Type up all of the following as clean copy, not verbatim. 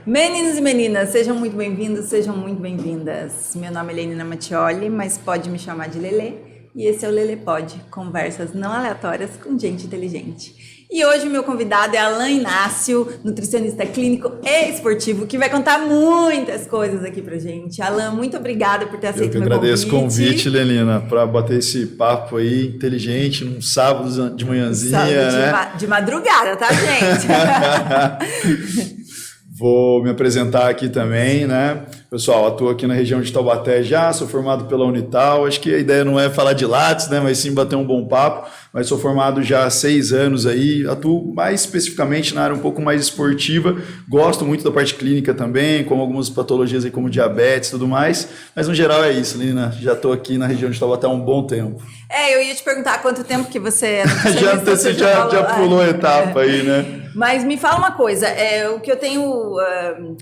Meninos e meninas, sejam muito bem-vindos, sejam muito bem-vindas. Meu nome é Lenina Mattioli, mas pode me chamar de Lelê. E esse é o Lelê Pod, conversas não aleatórias com gente inteligente. E hoje o meu convidado é Alain Inácio, nutricionista clínico e esportivo, que vai contar muitas coisas aqui pra gente. Alain, muito obrigada por ter aceito o meu convite. Eu que agradeço o convite, Lenina, para bater esse papo aí inteligente num sábado de manhãzinha, sábado de madrugada, tá, gente? Vou me apresentar aqui também, né? Pessoal, atuo aqui na região de Taubaté já, sou formado pela Unital. Acho que a ideia não é falar de Lattes, né? Mas sim bater um bom papo. Mas sou formado já há 6 anos aí, atuo mais especificamente na área um pouco mais esportiva. Gosto muito da parte clínica também, como algumas patologias aí como diabetes e tudo mais. Mas no geral é isso, Lina. Já estou aqui na região de Taubaté há um bom tempo. Eu ia te perguntar quanto tempo que você... Você já pulou a etapa aí, né? Mas me fala uma coisa, o que eu tenho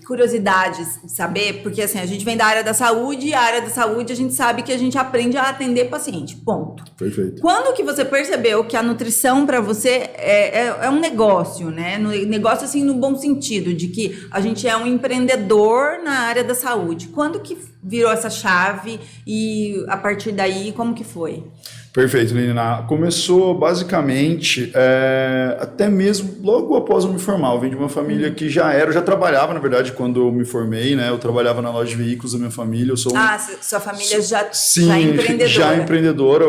curiosidade de saber, porque assim, a gente vem da área da saúde, e a área da saúde a gente sabe que a gente aprende a atender paciente, ponto. Perfeito. Quando que você percebeu que a nutrição para você é um negócio, né? Negócio assim no bom sentido, de que a gente é um empreendedor na área da saúde. Quando que virou essa chave e a partir daí, como que foi? Perfeito, Lina. Começou basicamente até mesmo logo após eu me formar. Eu vim de uma família que eu já trabalhava, na verdade, quando eu me formei, né? Eu trabalhava na loja de veículos da minha família. Sua família já é empreendedora? Já empreendedora.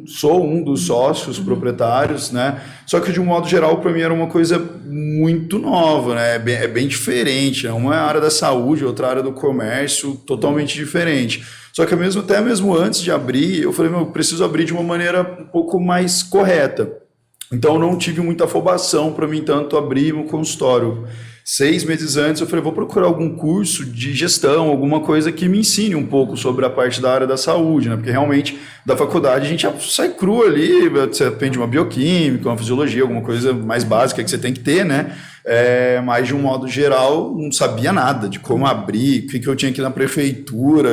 Sou um dos sócios proprietários, né? Só que de um modo geral, para mim era uma coisa muito nova, né? É bem diferente. Uma é a área da saúde, outra área do comércio, totalmente diferente. Só que até mesmo antes de abrir, eu falei, eu preciso abrir de uma maneira um pouco mais correta. Então, eu não tive muita afobação para mim tanto abrir um consultório. 6 meses antes, eu falei, vou procurar algum curso de gestão, alguma coisa que me ensine um pouco sobre a parte da área da saúde, né? Porque realmente, da faculdade, a gente sai cru ali, você aprende uma bioquímica, uma fisiologia, alguma coisa mais básica que você tem que ter, né? Mas de um modo geral, não sabia nada de como abrir, o que eu tinha que ir na prefeitura,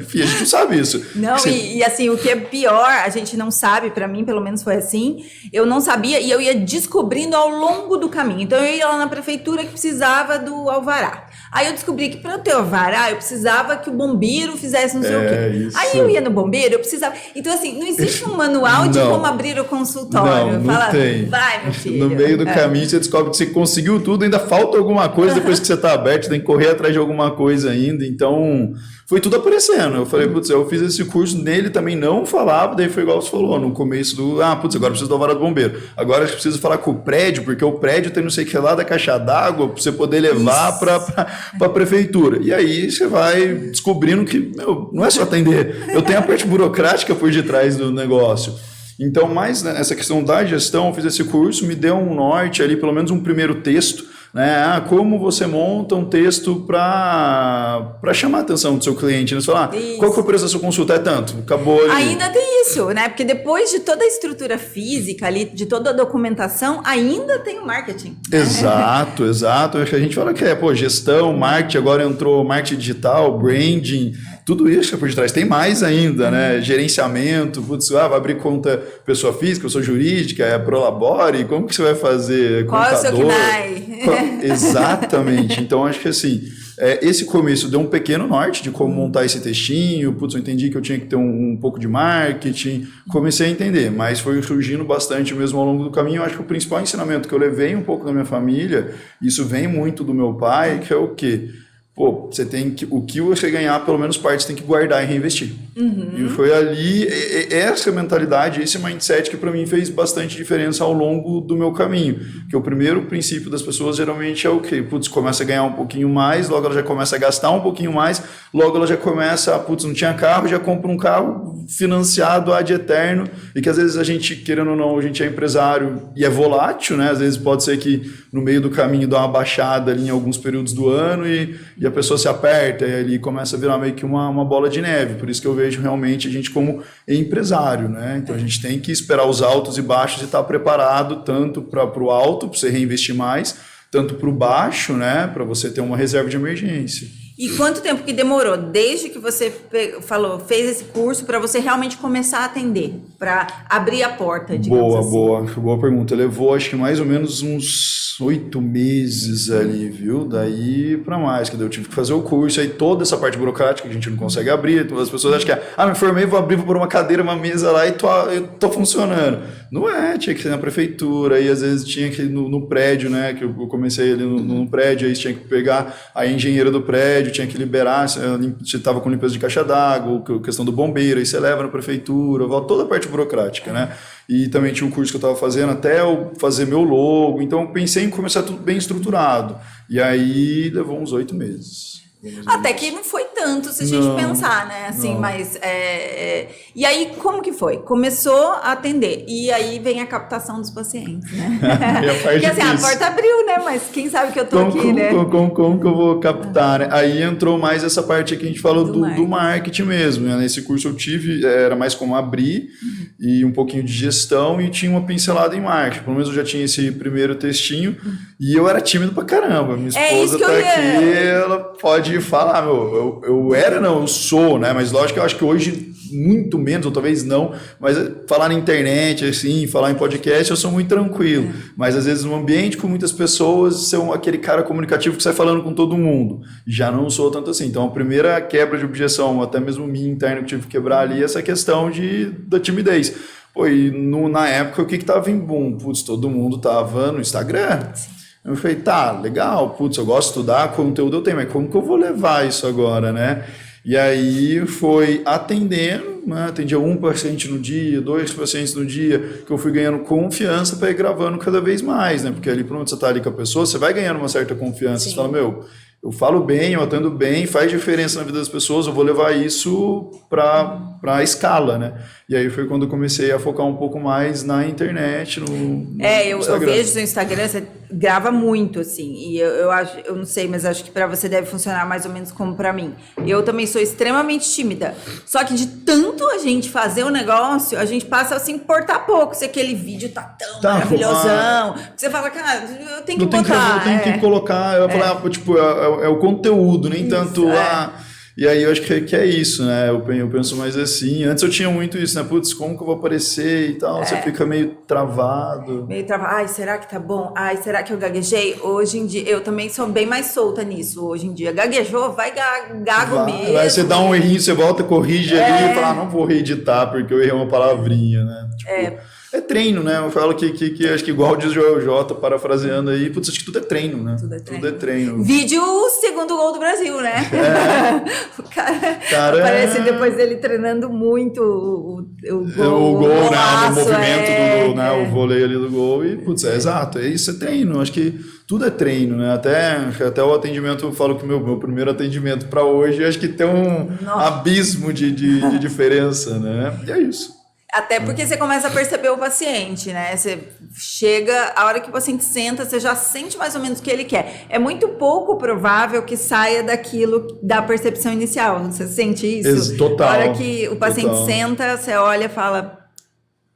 enfim, a gente não sabe isso. Não, e assim, o que é pior, a gente não sabe, para mim pelo menos foi assim, eu não sabia e eu ia descobrindo ao longo do caminho. Então eu ia lá na prefeitura que precisava do alvará. Aí eu descobri que para eu ter alvará, eu precisava que o bombeiro fizesse não sei o quê. Isso. Aí eu ia no bombeiro, eu precisava... Então assim, não existe um manual de como abrir o consultório. Não tem. Vai, meu filho. No meio do caminho você descobre que você conseguiu tudo, ainda falta alguma coisa depois que você está aberto, tem que correr atrás de alguma coisa ainda, então foi tudo aparecendo. Eu falei, eu fiz esse curso, nele também não falava, daí foi igual você falou, no começo agora preciso do alvará do bombeiro, agora acho que preciso falar com o prédio, porque o prédio tem não sei o que lá da caixa d'água, para você poder levar para a prefeitura, e aí você vai descobrindo que, não é só atender, eu tenho a parte burocrática por detrás do negócio. Então, mais nessa questão da gestão, eu fiz esse curso, me deu um norte ali, pelo menos um primeiro texto, né? Como você monta um texto para chamar a atenção do seu cliente, né? Você fala, qual que é o preço da sua consulta? É tanto, acabou ali. Ainda tem isso, né? Porque depois de toda a estrutura física ali, de toda a documentação, ainda tem o marketing. Exato. Acho que a gente fala que gestão, marketing, agora entrou marketing digital, branding, tudo isso que é por detrás. Tem mais ainda, né? Gerenciamento, vai abrir conta pessoa física, pessoa jurídica, Prolabore, como que você vai fazer? Qual é o seu KNAI? Exatamente. Então, acho que assim, esse começo deu um pequeno norte de como montar esse textinho. Eu entendi que eu tinha que ter um pouco de marketing. Comecei a entender, mas foi surgindo bastante mesmo ao longo do caminho. Eu acho que o principal ensinamento que eu levei um pouco da minha família, isso vem muito do meu pai, que é o quê? O que você ganhar, pelo menos parte, você tem que guardar e reinvestir. E foi ali, essa mentalidade, esse mindset que para mim fez bastante diferença ao longo do meu caminho. Que o primeiro princípio das pessoas geralmente é o quê? Começa a ganhar um pouquinho mais, logo ela já começa a gastar um pouquinho mais, logo ela já começa não tinha carro, já compra um carro financiado ad eterno, e que às vezes a gente, querendo ou não, a gente é empresário e é volátil, né? Às vezes pode ser que no meio do caminho dá uma baixada ali em alguns períodos do ano e a pessoa se aperta e ali começa a virar meio que uma bola de neve. Por isso que eu vejo realmente a gente como empresário, né? Então a gente tem que esperar os altos e baixos e estar preparado tanto para o alto, para você reinvestir mais, tanto para o baixo, né? Para você ter uma reserva de emergência. E quanto tempo que demorou, desde que você fez esse curso, para você realmente começar a atender, para abrir a porta, digamos assim? Boa pergunta. Levou, acho que mais ou menos uns 8 meses ali, viu? Daí para mais, que daí eu tive que fazer o curso, aí toda essa parte burocrática que a gente não consegue abrir, todas as pessoas acham que me formei, vou abrir, vou pôr uma cadeira, uma mesa lá e eu tô funcionando. Não é, tinha que ser na prefeitura, aí às vezes tinha que ir no prédio, né? Que eu comecei ali no prédio, aí tinha que pegar a engenheira do prédio, tinha que liberar, se estava com limpeza de caixa d'água, questão do bombeiro, aí você leva na prefeitura, toda a parte burocrática, né? E também tinha um curso que eu estava fazendo até eu fazer meu logo, então eu pensei em começar tudo bem estruturado. E aí levou uns 8 meses. Até que não foi tanto, se a gente pensar, né? Assim, não. mas... E aí, como que foi? Começou a atender. E aí vem a captação dos pacientes, né? Porque assim, a porta abriu, né? Mas quem sabe que eu tô aqui, né? Como que eu vou captar, né? Aí entrou mais essa parte que a gente falou do marketing mesmo, né? Nesse curso eu tive, era mais como abrir e um pouquinho de gestão e tinha uma pincelada em marketing. Pelo menos eu já tinha esse primeiro textinho e eu era tímido pra caramba. Minha esposa tá aqui, ela pode falar, eu sou, né? Mas lógico que eu acho que hoje muito menos, ou talvez não, mas falar na internet, assim, falar em podcast, eu sou muito tranquilo. Mas às vezes num ambiente com muitas pessoas, ser aquele cara comunicativo que sai falando com todo mundo. Já não sou tanto assim. Então a primeira quebra de objeção, até mesmo minha interna que tive que quebrar ali, é essa questão da timidez. Pô, e na época o que tava em boom? Putz, todo mundo tava no Instagram. Sim. Eu falei, tá, legal, putz, eu gosto de estudar, conteúdo eu tenho, mas como que eu vou levar isso agora, né? E aí foi atendendo, né? Atendia um paciente no dia, 2 pacientes no dia, que eu fui ganhando confiança para ir gravando cada vez mais, né? Porque ali, pronto, você está ali com a pessoa, você vai ganhando uma certa confiança. Sim. Você fala, eu falo bem, eu atendo bem, faz diferença na vida das pessoas, eu vou levar isso para a escala, né? E aí foi quando eu comecei a focar um pouco mais na internet, no eu vejo seu Instagram, você grava muito, assim, e eu acho, eu não sei, mas acho que para você deve funcionar mais ou menos como para mim. Eu também sou extremamente tímida, só que de tanto a gente fazer o negócio, a gente passa a se importar pouco, se aquele vídeo tá tão maravilhosão, você fala, cara, eu tenho que botar. Eu tenho que colocar, eu falar, tipo, é o conteúdo, nem isso, tanto E aí eu acho que é isso, né? Eu penso mais assim. Antes eu tinha muito isso, né? Putz, como que eu vou aparecer e tal? Você fica meio travado. Ai, será que tá bom? Ai, será que eu gaguejei? Hoje em dia, eu também sou bem mais solta nisso hoje em dia. Gaguejou, vai gago mesmo. Aí você dá um errinho, você volta, corrige ali e fala, não vou reeditar porque eu errei uma palavrinha, né? Tipo, é treino, né? Eu falo que acho que igual diz o Joel J, parafraseando aí, putz, acho que tudo é treino, né? Tudo é treino. Vídeo segundo gol do Brasil, né? O cara aparece depois dele treinando muito o gol, né? O movimento o vôlei ali do gol e, putz, exato, isso é treino. Acho que tudo é treino, né? Até o atendimento, eu falo que meu primeiro atendimento para hoje, acho que tem um abismo de diferença, né? E é isso. Até porque você começa a perceber o paciente, né? Você chega, a hora que o paciente senta, você já sente mais ou menos o que ele quer. É muito pouco provável que saia daquilo da percepção inicial. Você sente isso? Total. A hora que o paciente senta, você olha e fala,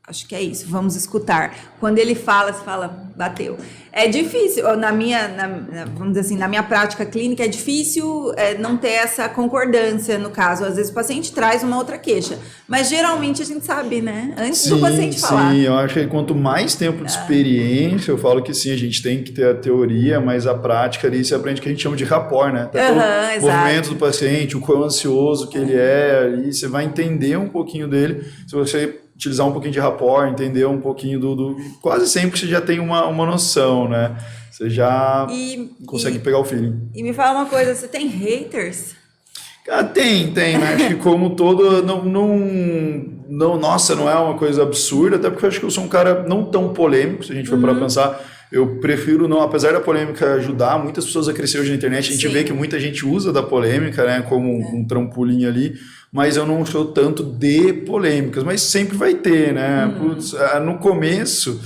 acho que é isso, vamos escutar. Quando ele fala, você fala, bateu. É difícil, vamos dizer assim, na minha prática clínica, é difícil não ter essa concordância, no caso. Às vezes o paciente traz uma outra queixa, mas geralmente a gente sabe, né? Antes do paciente falar. Sim, eu acho que quanto mais tempo de experiência, eu falo que sim, a gente tem que ter a teoria, mas a prática ali você aprende o que a gente chama de rapport, né? Até o movimento do paciente, o quão ansioso que ele é, ali você vai entender um pouquinho dele, se você utilizar um pouquinho de rapport, entender um pouquinho quase sempre você já tem uma noção, né? Você já consegue pegar o feeling. E me fala uma coisa, você tem haters? Tem, né? Acho que como todo, nossa, não é uma coisa absurda, até porque eu acho que eu sou um cara não tão polêmico, se a gente for para pensar. Eu prefiro não, apesar da polêmica ajudar muitas pessoas a crescer hoje na internet, a gente vê que muita gente usa da polêmica, né, como um trampolim ali, mas eu não sou tanto de polêmicas, mas sempre vai ter, né? Putz, no começo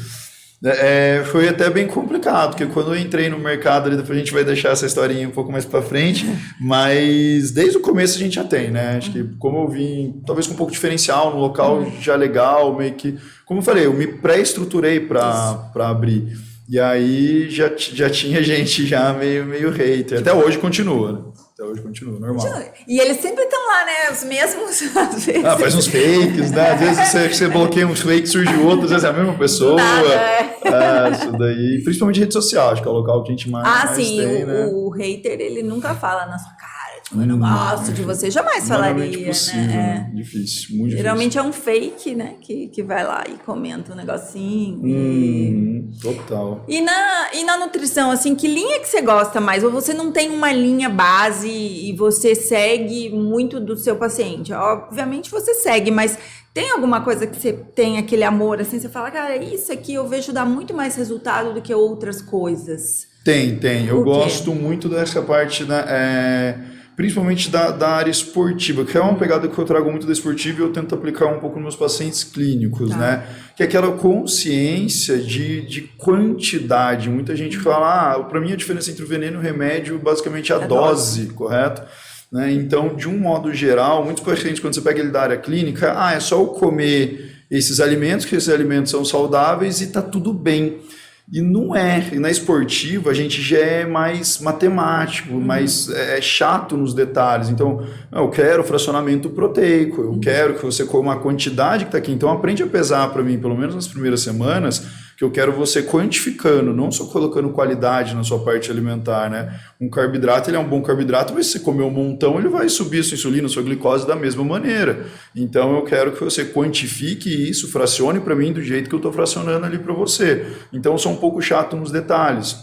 foi até bem complicado, porque quando eu entrei no mercado, ali, depois a gente vai deixar essa historinha um pouco mais para frente, mas desde o começo a gente já tem, né? Acho que como eu vim, talvez com um pouco diferencial, no local já legal, meio que, como eu falei, eu me pré-estruturei para abrir. E aí já tinha gente já meio hater. Até hoje continua, né? Até hoje continua, normal. E eles sempre estão lá, né? Os mesmos, às vezes. Faz uns fakes, né? Às vezes você bloqueia uns fakes, surge outro, às vezes é a mesma pessoa. Isso daí. Principalmente rede social, acho que é o local que a gente mais sim, tem, né? O hater, ele nunca fala na sua cara. Tipo, eu não gosto de você. Jamais falaria, possível, né? Difícil, muito Geralmente difícil. é um fake, né? Que vai lá e comenta um negocinho. Total. E na nutrição, assim, que linha que você gosta mais? Ou você não tem uma linha base e você segue muito do seu paciente? Obviamente você segue, mas tem alguma coisa que você tem aquele amor, assim, você fala, cara, isso aqui eu vejo dar muito mais resultado do que outras coisas? Tem. Eu gosto muito dessa parte, né? Principalmente da área esportiva, que é uma pegada que eu trago muito da esportiva e eu tento aplicar um pouco nos meus pacientes clínicos, né? Que é aquela consciência de quantidade. Muita gente fala, para mim a diferença entre o veneno e o remédio basicamente é a dose, correto? Né? Então, de um modo geral, muitos pacientes, quando você pega ele da área clínica, é só eu comer esses alimentos, que esses alimentos são saudáveis e tá tudo bem. E não é. E na esportiva a gente já é mais matemático, mais chato nos detalhes. Então, eu quero fracionamento proteico, eu quero que você coma a quantidade que está aqui. Então, aprende a pesar para mim, pelo menos nas primeiras semanas, que eu quero você quantificando, não só colocando qualidade na sua parte alimentar, né? Um carboidrato, ele é um bom carboidrato, mas se você comer um montão, ele vai subir sua insulina, sua glicose da mesma maneira. Então, eu quero que você quantifique isso, fracione para mim do jeito que eu estou fracionando ali para você. Então, eu sou um pouco chato nos detalhes.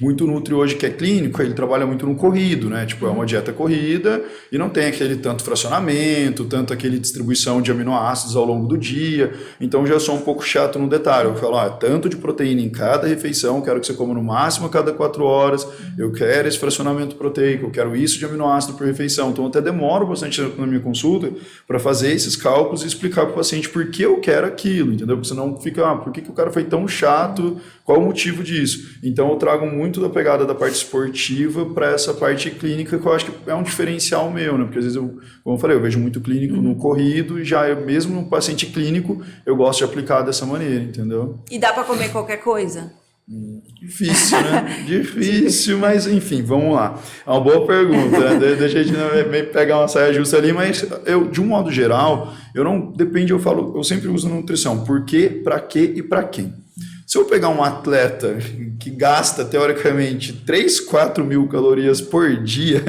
Muito nutri hoje que é clínico, ele trabalha muito no corrido, né? Tipo, é uma dieta corrida e não tem aquele tanto fracionamento, tanto aquele distribuição de aminoácidos ao longo do dia. Então, já sou um pouco chato no detalhe. Eu falo, tanto de proteína em cada refeição, quero que você coma no máximo a cada 4 horas, eu quero esse fracionamento proteico, eu quero isso de aminoácido por refeição. Então, eu até demoro bastante na minha consulta para fazer esses cálculos e explicar para o paciente por que eu quero aquilo, entendeu? Porque senão fica, por que o cara foi tão chato, qual o motivo disso? Então, eu trago muito da pegada da parte esportiva para essa parte clínica, que eu acho que é um diferencial meu, né? Porque às vezes, como eu falei, eu vejo muito clínico no corrido e já mesmo no paciente clínico, eu gosto de aplicar dessa maneira, entendeu? E dá para comer qualquer coisa? Difícil, né? Difícil, mas enfim, vamos lá. É uma boa pergunta, né? Deixa a gente pegar uma saia justa ali, mas eu, de um modo geral, eu sempre uso nutrição. Por quê, para quê e para quem? Se eu pegar um atleta que gasta, teoricamente, 3, 4 mil calorias por dia,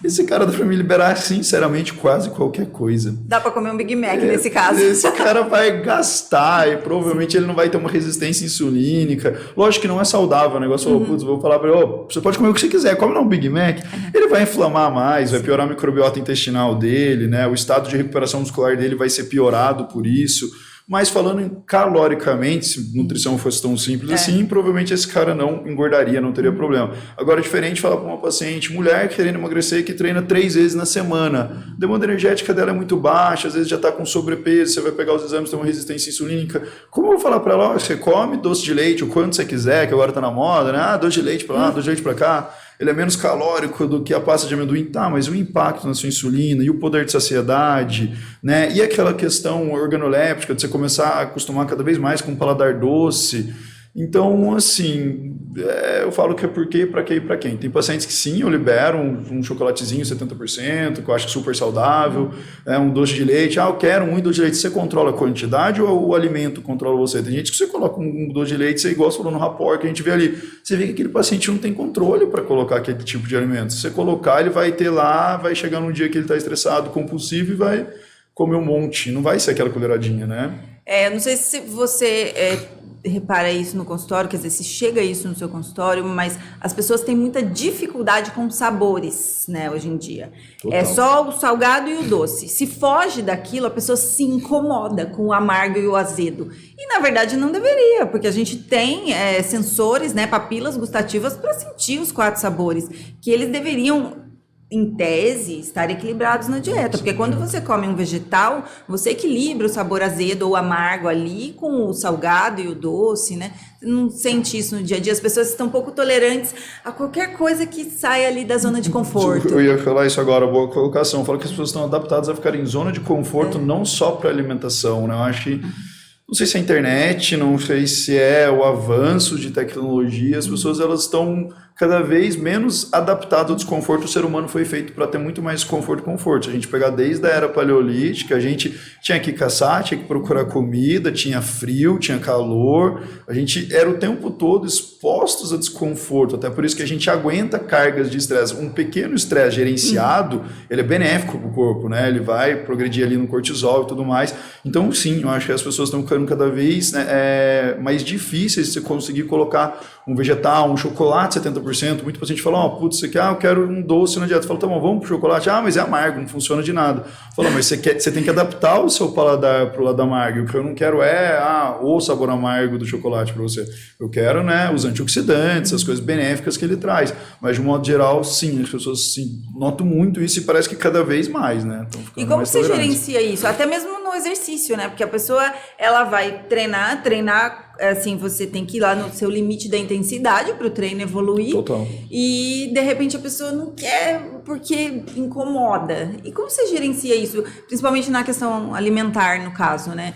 esse cara dá para me liberar, sinceramente, quase qualquer coisa. Dá para comer um Big Mac nesse caso. Esse cara vai gastar e provavelmente ele não vai ter uma resistência insulínica. Lógico que não é saudável o negócio. Vou falar para ele, você pode comer o que você quiser, come não um Big Mac. Ele vai inflamar mais, vai piorar a microbiota intestinal dele, né? O estado de recuperação muscular dele vai ser piorado por isso. Mas falando caloricamente, se nutrição fosse tão simples assim, provavelmente esse cara não engordaria, não teria problema. Agora, é diferente falar para uma paciente, mulher querendo emagrecer, que treina 3 vezes na semana. A demanda energética dela é muito baixa, às vezes já está com sobrepeso, você vai pegar os exames, tem uma resistência insulínica. Como eu vou falar para ela, você come doce de leite o quanto você quiser, que agora está na moda, né? Doce de leite para lá, doce de leite para cá. Ele é menos calórico do que a pasta de amendoim, mas o impacto na sua insulina e o poder de saciedade, né? E aquela questão organoléptica de você começar a acostumar cada vez mais com um paladar doce. Então, assim, eu falo que é por quê, para quê e para quem. Tem pacientes que sim, eu libero um chocolatezinho 70%, que eu acho super saudável, um doce de leite. Eu quero um doce de leite. Você controla a quantidade ou o alimento controla você? Tem gente que você coloca um doce de leite, você igual você falou no rapport que a gente vê ali. Você vê que aquele paciente não tem controle para colocar aquele tipo de alimento. Se você colocar, ele vai ter lá, vai chegar num dia que ele está estressado, compulsivo e vai comer um monte. Não vai ser aquela colheradinha, né? Não sei se você repara isso no consultório, quer dizer, se chega isso no seu consultório, mas as pessoas têm muita dificuldade com sabores, né, hoje em dia. Total. É só o salgado e o doce. Se foge daquilo, a pessoa se incomoda com o amargo e o azedo. E, na verdade, não deveria, porque a gente tem sensores, né, papilas gustativas para sentir os 4 sabores, que eles deveriam, em tese, estar equilibrados na dieta, porque quando você come um vegetal, você equilibra o sabor azedo ou amargo ali com o salgado e o doce, né? Você não sente isso no dia a dia, as pessoas estão um pouco tolerantes a qualquer coisa que saia ali da zona de conforto. Eu ia falar isso agora, boa colocação. Eu falo que as pessoas estão adaptadas a ficar em zona de conforto, não só para alimentação, né? Eu acho que não sei se é a internet, não sei se é o avanço de tecnologia, as pessoas elas estão cada vez menos adaptado ao desconforto. O ser humano foi feito para ter muito mais conforto e conforto. Se a gente pegar desde a era paleolítica, a gente tinha que caçar, tinha que procurar comida, tinha frio, tinha calor, a gente era o tempo todo expostos a desconforto, até por isso que a gente aguenta cargas de estresse. Um pequeno estresse gerenciado, ele é benéfico para o corpo, né? Ele vai progredir ali no cortisol e tudo mais. Então, sim, eu acho que as pessoas estão ficando cada vez, né, mais difíceis de você conseguir colocar um vegetal, um chocolate 70%. Muito paciente fala, putz, você quer, eu quero um doce na dieta. Fala, tá bom, vamos pro chocolate. Mas é amargo, não funciona de nada. Fala, mas você tem que adaptar o seu paladar pro lado amargo. O que eu não quero é o sabor amargo do chocolate para você. Eu quero, né, os antioxidantes, as coisas benéficas que ele traz. Mas, de um modo geral, sim, as pessoas notam muito isso e parece que cada vez mais, né? E como você gerencia isso? Até mesmo no exercício, né? Porque a pessoa, ela vai treinar, assim, você tem que ir lá no seu limite da intensidade para o treino evoluir. Total. E, de repente, a pessoa não quer porque incomoda. E como você gerencia isso? Principalmente na questão alimentar, no caso, né?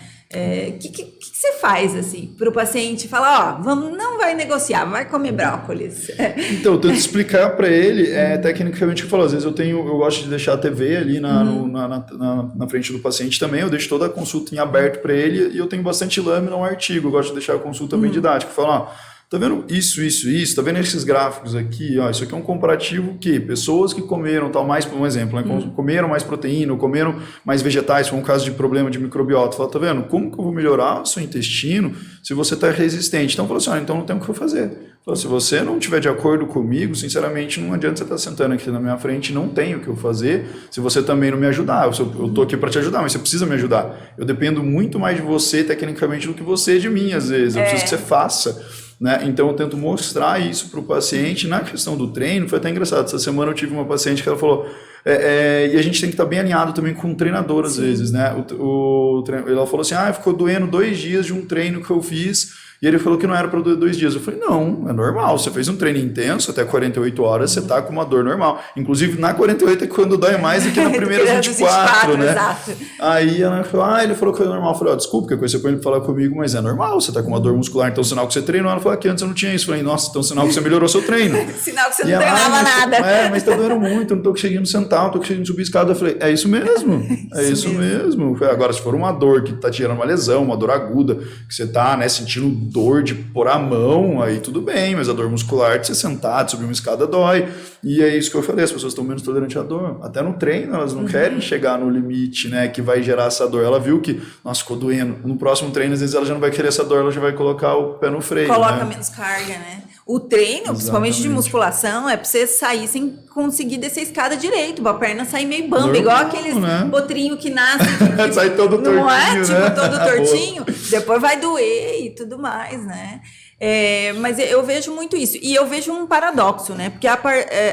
Que você faz, assim, para o paciente falar, não vai negociar, vai comer brócolis? Então, eu tento explicar para ele, tecnicamente, o que eu falo, às vezes eu gosto de deixar a TV ali na frente do paciente também, eu deixo toda a consulta em aberto para ele e eu tenho bastante lâmina, um artigo, eu gosto de deixar a consulta bem didática, eu falo, tá vendo isso, tá vendo esses gráficos aqui, isso aqui é um comparativo que pessoas que comeram tal mais, por um exemplo, né, comeram mais proteína, comeram mais vegetais, foi um caso de problema de microbiota, fala, tá vendo, como que eu vou melhorar o seu intestino se você está resistente? Então, eu falo assim, então não tem o que eu fazer. Falo, se você não estiver de acordo comigo, sinceramente, não adianta você estar sentando aqui na minha frente, não tem o que eu fazer, se você também não me ajudar. Eu tô aqui para te ajudar, mas você precisa me ajudar. Eu dependo muito mais de você, tecnicamente, do que você de mim, às vezes. Eu preciso que você faça. Né? Então eu tento mostrar isso para o paciente. Na questão do treino, foi até engraçado. Essa semana eu tive uma paciente que ela falou, e a gente tem que estar bem alinhado também com o treinador às vezes, né? Ela falou assim, ficou doendo 2 dias de um treino que eu fiz. E ele falou que não era para doer 2 dias. Eu falei, não, é normal. Você fez um treino intenso, até 48 horas, você está com uma dor normal. Inclusive, na 48 é quando dói mais do que na primeira 24, né? Exato. Aí ela falou, ele falou que foi normal. Eu falei, desculpa, que você pode falar comigo, mas é normal, você está com uma dor muscular, então sinal que você treinou. Ela falou, que antes eu não tinha isso. Eu falei, nossa, então sinal que você melhorou seu treino. Sinal que você não treinava nada. Mas está doendo muito, eu não estou conseguindo sentar, não estou conseguindo subir escada. Eu falei, é isso mesmo, isso mesmo. Agora, se for uma dor que está tirando uma lesão, uma dor aguda, que você está, né, sentindo dor de pôr a mão, aí tudo bem, mas a dor muscular de você sentar, de subir uma escada dói, e é isso que eu falei, as pessoas estão menos tolerantes à dor, até no treino elas não querem chegar no limite, né, que vai gerar essa dor, ela viu que, nossa, ficou doendo, no próximo treino às vezes ela já não vai querer essa dor, ela já vai colocar o pé no freio, coloca menos carga, né? O treino, principalmente de musculação, é pra você sair sem conseguir descer a escada direito, a perna sair meio bamba, igual aqueles potrinhos que nascem. Sai todo tortinho, não é? Né? Tipo, todo tortinho. Depois vai doer e tudo mais, né? Mas eu vejo muito isso. E eu vejo um paradoxo, né? Porque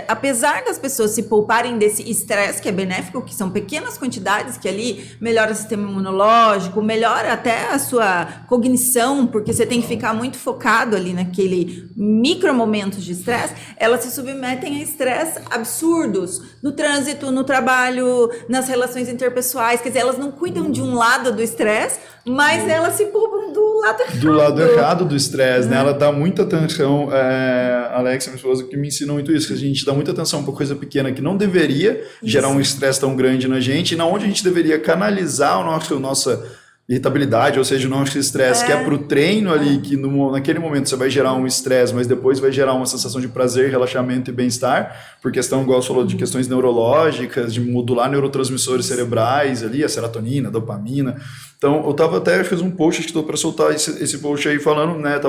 apesar das pessoas se pouparem desse estresse que é benéfico, que são pequenas quantidades, que ali melhora o sistema imunológico, melhora até a sua cognição, porque você tem que ficar muito focado ali naquele micro momento de estresse, elas se submetem a estresse absurdos no trânsito, no trabalho, nas relações interpessoais. Quer dizer, elas não cuidam de um lado do estresse, mas elas se poupam do lado errado. Do lado errado do estresse, né? Ela dá muita atenção, Alexa, minha esposa, que me ensinou muito isso, que a gente dá muita atenção para coisa pequena que não deveria gerar um estresse tão grande na gente, e na onde a gente deveria canalizar nossa irritabilidade, ou seja, o nosso estresse, que é para o treino ali, que naquele momento você vai gerar um estresse, mas depois vai gerar uma sensação de prazer, relaxamento e bem-estar, por questão, igual você falou, de questões neurológicas, de modular neurotransmissores cerebrais ali, a serotonina, a dopamina. Então, eu fiz um post, acho que estou para soltar esse post aí falando, né,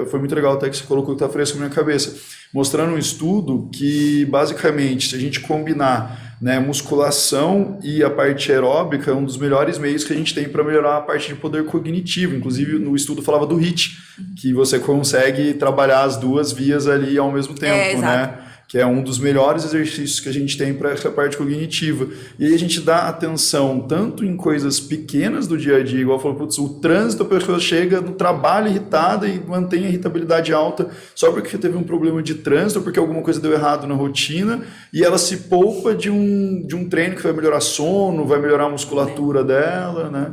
foi muito legal até que você colocou que está fresco na minha cabeça, mostrando um estudo que, basicamente, se a gente combinar, né, musculação e a parte aeróbica, é um dos melhores meios que a gente tem para melhorar a parte de poder cognitivo. Inclusive, no estudo falava do HIIT, que você consegue trabalhar as duas vias ali ao mesmo tempo, né? Que é um dos melhores exercícios que a gente tem para essa parte cognitiva. E aí a gente dá atenção tanto em coisas pequenas do dia a dia, igual falou, putz, o trânsito, a pessoa chega no trabalho irritada e mantém a irritabilidade alta só porque teve um problema de trânsito, porque alguma coisa deu errado na rotina, e ela se poupa de um treino que vai melhorar sono, vai melhorar a musculatura dela, né?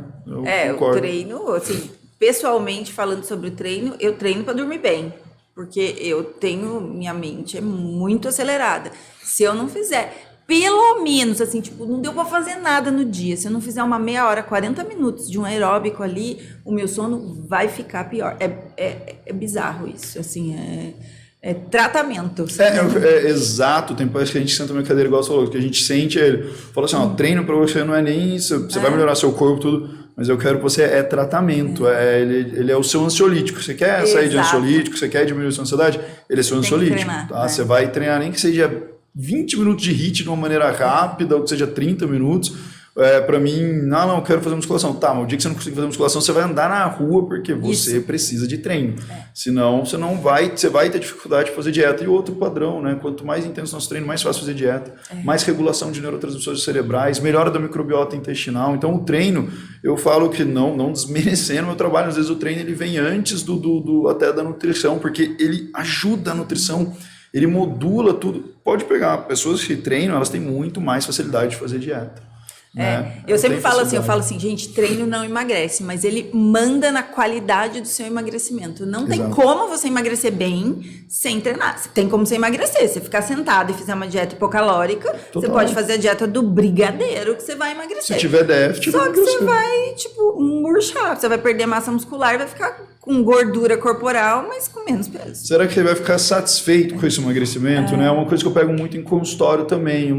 O treino, assim, pessoalmente falando sobre o treino, eu treino para dormir bem. porque minha mente é muito acelerada. Se eu não fizer, pelo menos, assim, tipo, não deu pra fazer nada no dia. Se eu não fizer uma meia hora, 40 minutos de um aeróbico ali, o meu sono vai ficar pior. É bizarro isso, assim, é tratamento. Exato, tem parece que a gente senta na cadeira igual você falou, que a gente sente ele. Fala assim, ó, treino pra você não é nem isso, você vai melhorar seu corpo, tudo, mas eu quero que você tratamento, ele é o seu ansiolítico. Você quer sair de ansiolítico, você quer diminuir a sua ansiedade, ele é seu ansiolítico. Treinar, tá? Você vai treinar nem que seja 20 minutos de HIIT de uma maneira rápida, ou que seja 30 minutos. Para mim, não, eu quero fazer musculação. Tá, mas o dia que você não conseguir fazer musculação, você vai andar na rua porque você precisa de treino. Senão, você vai ter dificuldade de fazer dieta. E outro padrão, né? Quanto mais intenso nosso treino, mais fácil fazer dieta. Mais regulação de neurotransmissores cerebrais, melhora da microbiota intestinal. Então, o treino, eu falo que não desmerecendo o meu trabalho, às vezes o treino ele vem antes até da nutrição, porque ele ajuda a nutrição. Ele modula tudo. Pode pegar. Pessoas que treinam, elas têm muito mais facilidade de fazer dieta. Né? Eu sempre falo assim, gente, treino não emagrece, mas ele manda na qualidade do seu emagrecimento. Não tem como você emagrecer bem sem treinar. Tem como você emagrecer. Se ficar sentado e fizer uma dieta hipocalórica, você pode fazer a dieta do brigadeiro que você vai emagrecer. Se tiver déficit, só que você vai, murchar. Você vai perder massa muscular e vai ficar com gordura corporal, mas com menos peso. Será que você vai ficar satisfeito com esse emagrecimento? Né? É uma coisa que eu pego muito em consultório também.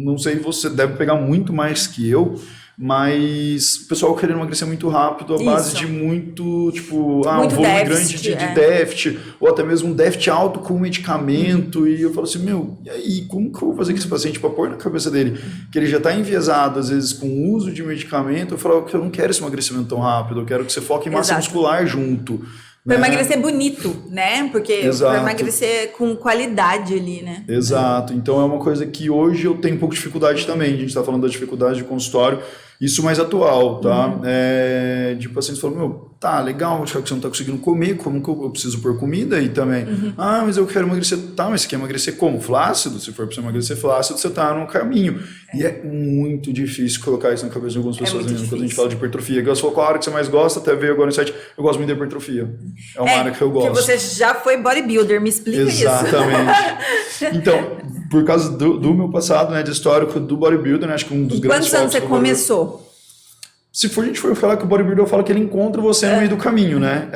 Não sei, você deve pegar muito mais que eu, mas o pessoal querendo emagrecer muito rápido, a base de muito, um volume grande de déficit, ou até mesmo um déficit alto com medicamento. E eu falo assim, e aí, como que eu vou fazer com esse paciente para pôr na cabeça dele que ele já está enviesado, às vezes, com o uso de medicamento? Eu falo que eu não quero esse emagrecimento tão rápido, eu quero que você foque em massa muscular junto. Para emagrecer bonito, né? Porque para emagrecer com qualidade ali, né? Exato. Então é uma coisa que hoje eu tenho um pouco de dificuldade também. A gente está falando da dificuldade de consultório. Isso mais atual, tá? De pacientes falando, tá, legal, já que você não tá conseguindo comer, como que eu preciso pôr comida aí também? Mas eu quero emagrecer. Tá, mas você quer emagrecer como? Flácido? Se for pra você emagrecer flácido, você tá no caminho. E é muito difícil colocar isso na cabeça de algumas pessoas mesmo, quando a gente fala de hipertrofia. Igual você falou, qual a área que você mais gosta, até veio agora no site, eu gosto muito de hipertrofia. É uma área que eu gosto. Porque você já foi bodybuilder, me explica isso. Exatamente. Então, por causa do meu passado, né, de histórico do bodybuilder, né, acho que um dos grandes quantos anos você começou? Se for a gente for falar que o bodybuilder, eu falo que ele encontra você no meio do caminho, né?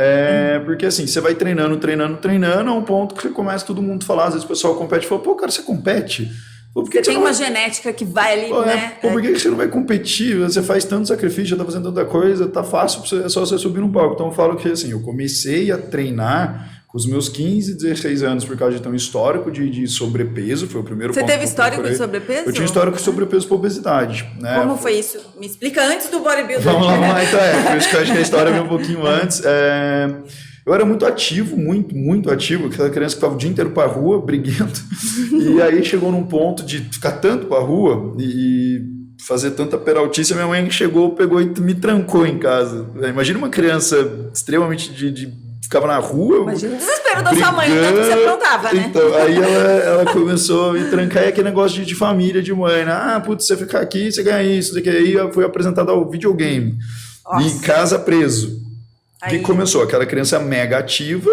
Porque assim, você vai treinando a um ponto que você começa todo mundo a falar, às vezes o pessoal compete e fala, pô, cara, você compete? Pô, você tem uma genética que vai ali, né? Pô, por que você não vai competir? Você faz tanto sacrifício, já tá fazendo tanta coisa, tá fácil, é só você subir no palco. Então eu falo que assim, eu comecei a treinar com os meus 15, 16 anos por causa de ter um histórico de sobrepeso, foi o primeiro ponto. Você teve histórico de sobrepeso? Eu tinha histórico de sobrepeso por obesidade. Né? Como foi isso? Me explica antes do bodybuilder. Vamos lá, então por isso que eu acho que a história veio um pouquinho antes. Eu era muito ativo, muito ativo, aquela criança que ficava o dia inteiro pra rua, briguento, e aí chegou num ponto de ficar tanto pra rua e fazer tanta peraltice, minha mãe chegou, pegou e me trancou em casa. Imagina uma criança extremamente ficava na rua. Imagina o desespero da sua mãe, tanto que você aprontava, né? Então, aí ela começou a me trancar, e aquele negócio de família, de mãe, né? Putz, você ficar aqui, você ganha isso, você quer. Aí eu fui apresentado ao videogame. Nossa. Em casa preso. Aí. E começou aquela criança mega ativa,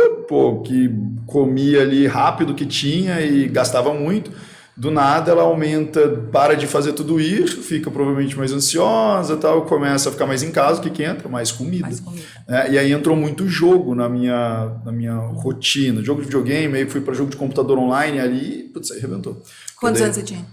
que comia ali rápido o que tinha e gastava muito. Do nada ela aumenta, para de fazer tudo isso, fica provavelmente mais ansiosa, tal, começa a ficar mais em casa, o que entra? Mais comida. E aí entrou muito jogo na minha rotina, jogo de videogame, aí fui para jogo de computador online ali, putz, aí arrebentou. Quantos anos você tinha?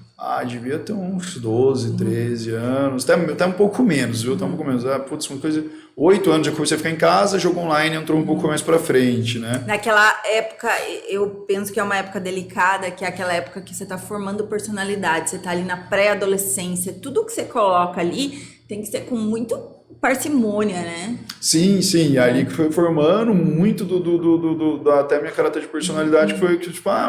Devia ter uns 12, 13 anos, até um pouco menos, viu? Até um pouco menos. Putz, uma coisa... 8 anos já comecei a ficar em casa, jogo online entrou um pouco mais pra frente, né? Naquela época, eu penso que é uma época delicada, que é aquela época que você tá formando personalidade, você tá ali na pré-adolescência, tudo que você coloca ali tem que ser com muito parcimônia, né? Sim, e ali que foi formando muito até minha caráter de personalidade, que foi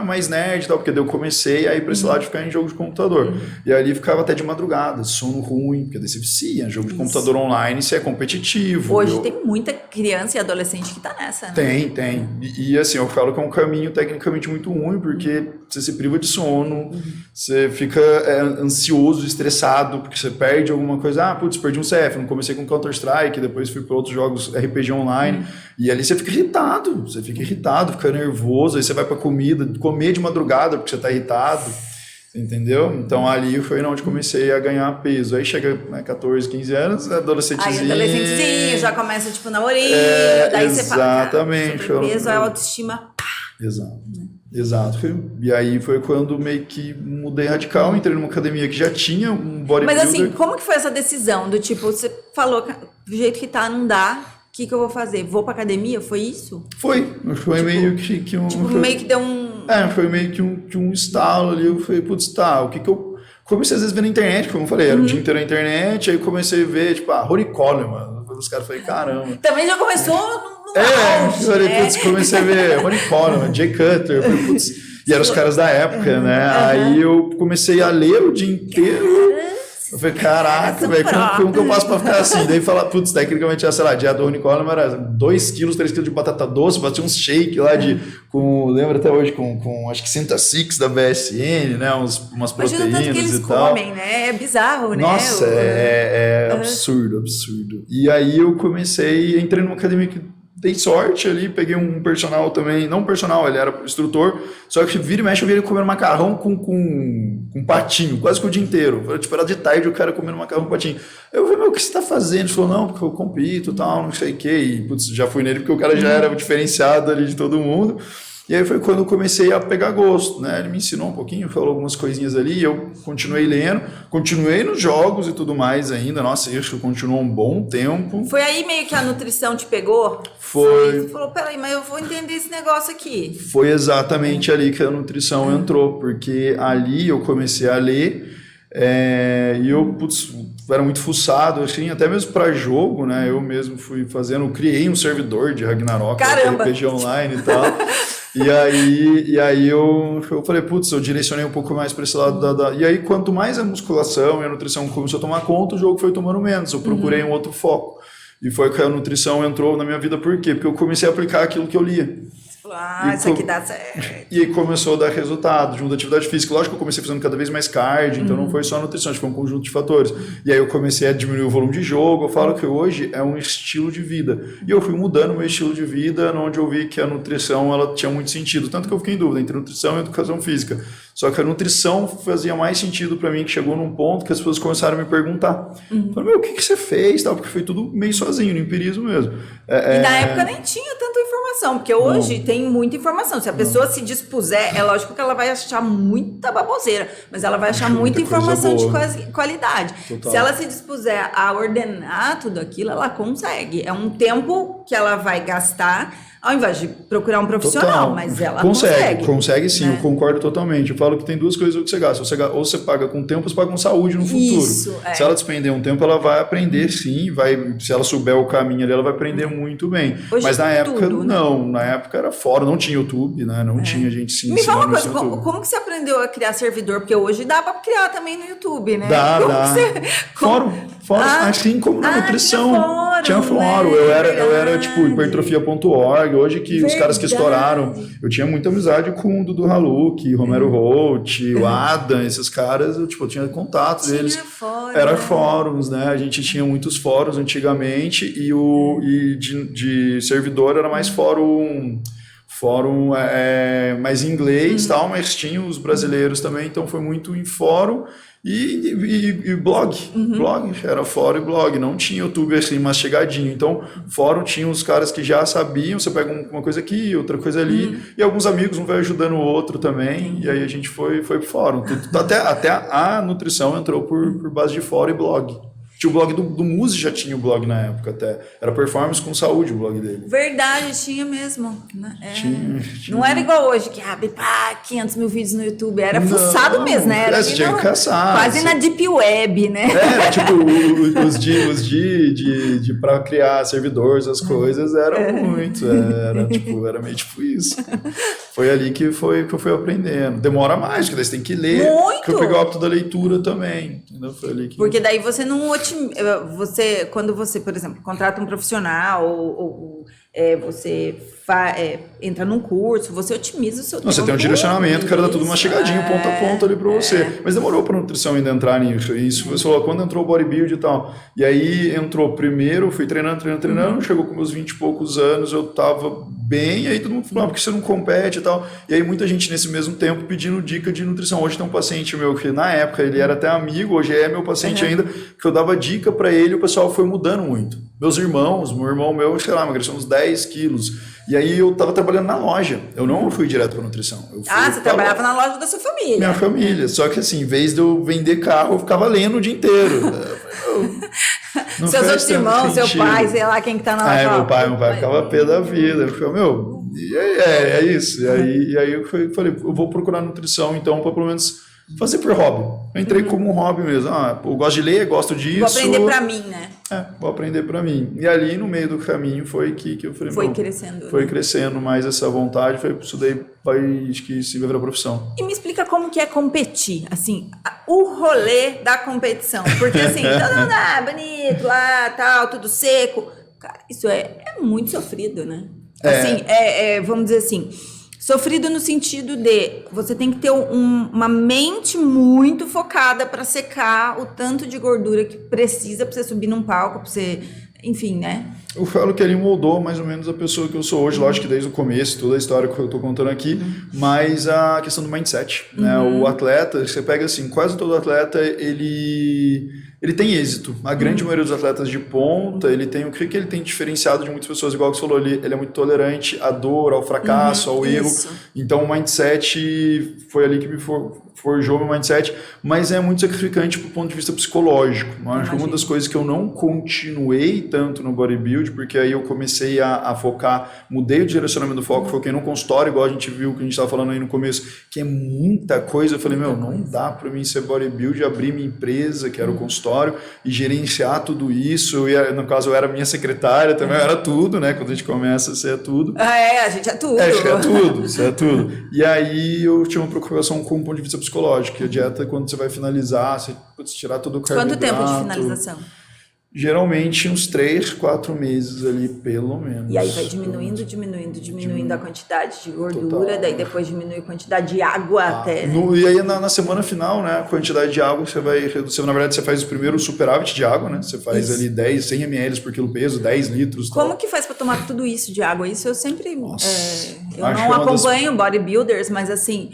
mais nerd e tal, porque daí eu comecei a ir pra esse lado de ficar em jogo de computador. E ali ficava até de madrugada, sono ruim, porque daí você vicia, jogo de computador online, você é competitivo. Hoje tem muita criança e adolescente que tá nessa, né? Tem. E assim, eu falo que é um caminho tecnicamente muito ruim, porque você se priva de sono, você fica ansioso, estressado, porque você perde alguma coisa. Putz, perdi um CF, não comecei com Counter-Strike, depois fui para outros jogos RPG online, e ali você fica irritado, fica nervoso, aí você vai para comida, comer de madrugada porque você tá irritado, entendeu? Então ali foi onde comecei a ganhar peso. Aí chega, né, 14, 15 anos, adolescentezinho. Aí adolescentezinho, já começa tipo namorinho, daí você fala, exatamente. Sobrepeso, a autoestima. Exato. E aí foi quando meio que mudei radical, entrei numa academia que já tinha um bodybuilder. Mas assim, como que foi essa decisão? Do tipo, você falou, do jeito que tá, não dá, o que eu vou fazer? Vou pra academia? Foi isso? Foi tipo, meio que um... Tipo, meio que deu um... foi meio que um estalo ali. Eu falei, putz, tá, o que eu... Comecei às vezes a ver na internet, como eu falei, era o dia inteiro na internet, aí comecei a ver, tipo, Ronnie Coleman. Os caras, falei, caramba. Também já começou no auge, falei, putz, comecei a ver Ronnie Coleman, Jay Cutler, falei, putz, e eram os caras da época, né? Aí eu comecei a ler o dia inteiro. Eu falei, caraca, velho, como que eu faço pra ficar assim? Daí falar, putz, tecnicamente, sei lá, dieta do Ronnie Coleman era 2 quilos, 3 quilos de batata doce, batia uns shake lá lembra até hoje, com acho que Synthasix da BSN, né? Umas proteínas tanto que eles e tal. comem, né? É bizarro, né? Nossa, é absurdo. E aí eu entrei numa academia que dei sorte ali, peguei um personal também, não personal, ele era instrutor, só que vira e mexe eu vi ele comendo macarrão com patinho, quase que o dia inteiro. Tipo, era de tarde o cara comendo macarrão com patinho. Eu falei, o que você tá fazendo? Ele falou, não, porque eu compito e tal, não sei o quê. E putz, já fui nele porque o cara já era o diferenciado ali de todo mundo. E aí foi quando eu comecei a pegar gosto, né? Ele me ensinou um pouquinho, falou algumas coisinhas ali, e eu continuei lendo, continuei nos jogos e tudo mais ainda. Nossa, isso continuou um bom tempo. Foi aí meio que a nutrição te pegou? Foi. Você falou, peraí, mas eu vou entender esse negócio aqui. Foi exatamente ali que a nutrição entrou, porque ali eu comecei a ler, e eu, putz, era muito fuçado, assim, até mesmo para jogo, né? Eu mesmo fui criei um servidor de Ragnarok, RPG online e tal. E aí eu falei, putz, eu direcionei um pouco mais para esse lado E aí, quanto mais a musculação e a nutrição começou a tomar conta, o jogo foi tomando menos. Eu procurei um outro foco. E foi que a nutrição entrou na minha vida. Por quê? Porque eu comecei a aplicar aquilo que eu lia. Isso aqui dá certo. E aí começou a dar resultado junto à atividade física. Lógico que eu comecei fazendo cada vez mais cardio, então não foi só a nutrição, acho que foi um conjunto de fatores. E aí eu comecei a diminuir o volume de jogo. Eu falo que hoje é um estilo de vida. E eu fui mudando o meu estilo de vida, onde eu vi que a nutrição ela tinha muito sentido. Tanto que eu fiquei em dúvida entre nutrição e educação física. Só que a nutrição fazia mais sentido para mim, que chegou num ponto que as pessoas começaram a me perguntar. Falei, o que você fez? Porque foi tudo meio sozinho, no empirismo mesmo. E na época nem tinha tanta informação, porque hoje tem muita informação. Se a pessoa se dispuser, é lógico que ela vai achar muita baboseira, mas ela vai achar muita informação de qualidade. Total. Se ela se dispuser a ordenar tudo aquilo, ela consegue. É um tempo que ela vai gastar ao invés de procurar um profissional, Total. mas ela consegue. Consegue sim, né? Eu concordo totalmente. Eu falo que tem duas coisas que você gasta. Ou você paga com tempo, ou você paga com saúde no futuro. Isso, Se ela despender um tempo, ela vai aprender sim, se ela souber o caminho ali, ela vai aprender muito bem. Hoje mas na época, tudo, não. Na época era fora, não tinha YouTube, né? Não tinha gente se Me fala uma coisa, YouTube. como que você aprendeu a criar servidor? Porque hoje dá pra criar também no YouTube, né? Dá. Fórum, assim como na nutrição. Tinha fórum. Né? Eu era tipo hipertrofia.org. Hoje que os caras que estouraram, eu tinha muita amizade com o Dudu Haluk, Romero Holt, o Adam, esses caras, eu tinha contato deles. Era fóruns, né? A gente tinha muitos fóruns antigamente e de servidor era mais fórum mais em inglês, tal, mas tinha os brasileiros também, então foi muito em fórum e blog. Blog, era fórum e blog, não tinha YouTube assim mastigadinho. Então, fórum tinha os caras que já sabiam, você pega uma coisa aqui, outra coisa ali, e alguns amigos, um vai ajudando o outro também, e aí a gente foi pro fórum. Até a nutrição entrou por base de fórum e blog. Tinha o blog do Muzi, já tinha o blog na época até. Era Performance com Saúde o blog dele. Verdade, tinha mesmo. Tinha. Não era igual hoje, que abre 500 mil vídeos no YouTube. Era fuçado mesmo, né? Era você tinha que caçar. Quase na Deep Web, né? Era tipo, os de pra criar servidores, as coisas, eram muito. Era meio tipo isso. Foi ali que eu fui aprendendo. Demora mais, porque daí você tem que ler. Muito! Porque eu peguei o hábito da leitura também. Entendeu? Foi ali que... Porque daí você não... quando você, por exemplo, contrata um profissional ou você entra num curso, você otimiza o seu tempo. Você tem um direcionamento, o cara dá tudo mastigadinho, ponto a ponto ali pra você. Mas demorou pra nutrição ainda entrar nisso. Isso você falou, quando entrou o bodybuilding e tal. E aí entrou primeiro, fui treinando, chegou com meus 20 e poucos anos, eu tava bem, e aí todo mundo falou, porque você não compete e tal. E aí muita gente nesse mesmo tempo pedindo dica de nutrição. Hoje tem um paciente meu que na época ele era até amigo, hoje é meu paciente ainda, que eu dava dica pra ele e o pessoal foi mudando muito. Meus irmãos, meu irmão meu, sei lá, emagreceu uns 10 quilos. E aí eu tava trabalhando na loja. Eu não fui direto pra nutrição. Você trabalhava na loja da sua família. Minha família. Só que assim, em vez de eu vender carro, eu ficava lendo o dia inteiro. Seus outros irmãos, seu pai, sei lá, quem que tá na loja. Meu pai ficava pé da vida. Eu ficava, é isso. E aí eu falei, eu vou procurar nutrição então pra pelo menos fazer por hobby. Eu entrei como um hobby mesmo. Eu gosto de ler, gosto disso. Vou aprender pra mim, né? Vou aprender pra mim. E ali no meio do caminho foi que eu falei... Foi crescendo. Foi crescendo mais essa vontade. Falei, isso daí acho que se vai virar profissão. E me explica como que é competir, assim, o rolê da competição. Porque assim, todo mundo bonito lá, tal, tudo seco. Cara, isso é muito sofrido, né? Assim, vamos dizer assim... Sofrido no sentido de você tem que ter uma mente muito focada para secar o tanto de gordura que precisa para você subir num palco, para você, enfim, né? Eu falo que ele moldou mais ou menos a pessoa que eu sou hoje, lógico que desde o começo, toda a história que eu estou contando aqui, mas a questão do mindset, né? O atleta, você pega assim, quase todo atleta, ele tem êxito. A grande maioria dos atletas de ponta, ele tem o que ele tem diferenciado de muitas pessoas, igual que você falou ali, ele é muito tolerante à dor, ao fracasso, ao erro. Então o mindset foi ali que me forjou meu mindset, mas é muito sacrificante do ponto de vista psicológico. Acho que uma das coisas que eu não continuei tanto no bodybuilding, porque aí eu comecei a focar, mudei o direcionamento do foco, foquei no consultório, igual a gente viu que a gente estava falando aí no começo, que é muita coisa. Eu falei, não dá para mim ser bodybuilder, abrir minha empresa, que era o consultório, e gerenciar tudo isso. No caso, eu era minha secretária também, eu era tudo, né? Quando a gente começa, você é tudo. A gente é tudo. Você é tudo. E aí eu tinha uma preocupação com o ponto de vista psicológico, que a dieta, quando você vai finalizar, você tirar todo o carboidrato. Quanto tempo de finalização? Geralmente uns 3, 4 meses ali, pelo menos. E aí vai diminuindo a quantidade de gordura, total. Daí depois diminui a quantidade de água até. Né? E aí na semana final, né, a quantidade de água você vai reduzir. Na verdade, você faz o primeiro superávit de água, né? Você faz ali 100 ml por quilo peso, 10 litros. Como tal. Que faz para tomar tudo isso de água? Isso eu sempre... eu não acompanho bodybuilders, mas assim...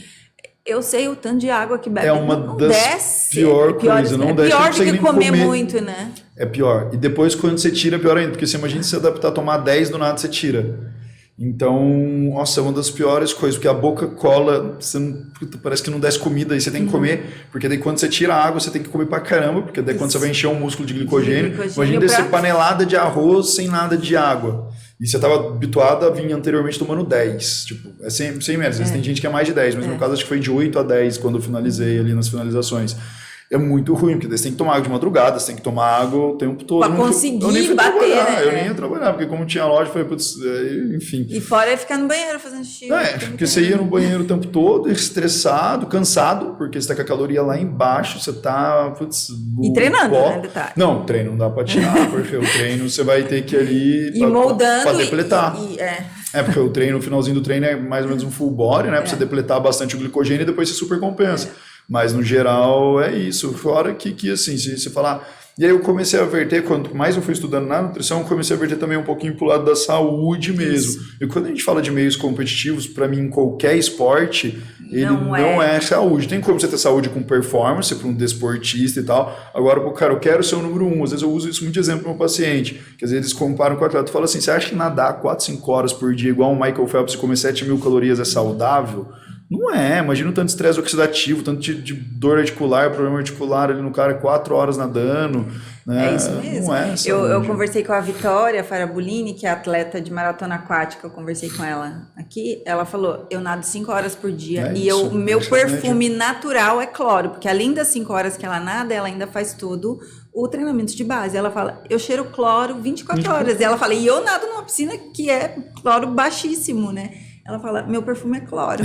Eu sei o tanto de água que bebe. É uma das piores coisas. Não desce, pior do que comer muito, né? É pior. E depois, quando você tira, é pior ainda. Porque você imagina se adaptar a tomar 10, do nada você tira. Então, nossa, é uma das piores coisas. Porque a boca cola, parece que não desce comida, aí você tem que comer. Porque daí quando você tira a água, você tem que comer pra caramba. Porque daí quando você vai encher um músculo de glicogênio, imagina descer panelada de arroz sem nada de água. E você estava habituado a vir anteriormente tomando 10. Tipo, é 100 ml. Às vezes tem gente que é mais de 10, mas no caso acho que foi de 8 a 10 quando eu finalizei ali nas finalizações. É muito ruim, porque você tem que tomar água de madrugada, você tem que tomar água o tempo todo. Pra conseguir bater, né? Eu nem ia trabalhar, porque como tinha loja, foi, enfim. E fora é ficar no banheiro fazendo xixi. Porque você ia no banheiro o tempo todo, estressado, cansado, porque você tá com a caloria lá embaixo, você tá... E treinando, né, detalhe. Não, treino não dá pra tirar, porque o treino você vai ter que ir ali... moldando pra depletar. Porque o treino, o finalzinho do treino é mais ou menos um full body, né? Pra você depletar bastante o glicogênio e depois você super compensa. Mas, no geral, é isso. Fora que assim, se você falar... E aí eu comecei a verter, quanto mais eu fui estudando na nutrição, eu comecei a verter também um pouquinho pro lado da saúde mesmo. Isso. E quando a gente fala de meios competitivos, para mim, qualquer esporte, ele não é saúde. Tem como você ter saúde com performance, para um desportista e tal. Agora, cara, eu quero ser o número 1. Às vezes eu uso isso muito de exemplo para o meu paciente. Que às vezes eles comparam com o atleta e falam assim, você acha que nadar 4, 5 horas por dia, igual o Michael Phelps, e comer 7.000 calorias é saudável? Não é, imagina o tanto de estresse oxidativo, tanto de dor articular, problema articular ali no cara, 4 horas nadando. Né? É isso mesmo. Não é eu conversei com a Vitória Farabolini, que é atleta de maratona aquática, eu conversei com ela aqui, ela falou, eu nado 5 horas por dia o meu perfume natural é cloro, porque além das 5 horas que ela nada, ela ainda faz todo o treinamento de base. Ela fala, eu cheiro cloro 24 horas. E ela fala, e eu nado numa piscina que é cloro baixíssimo, né? ela fala, meu perfume é cloro.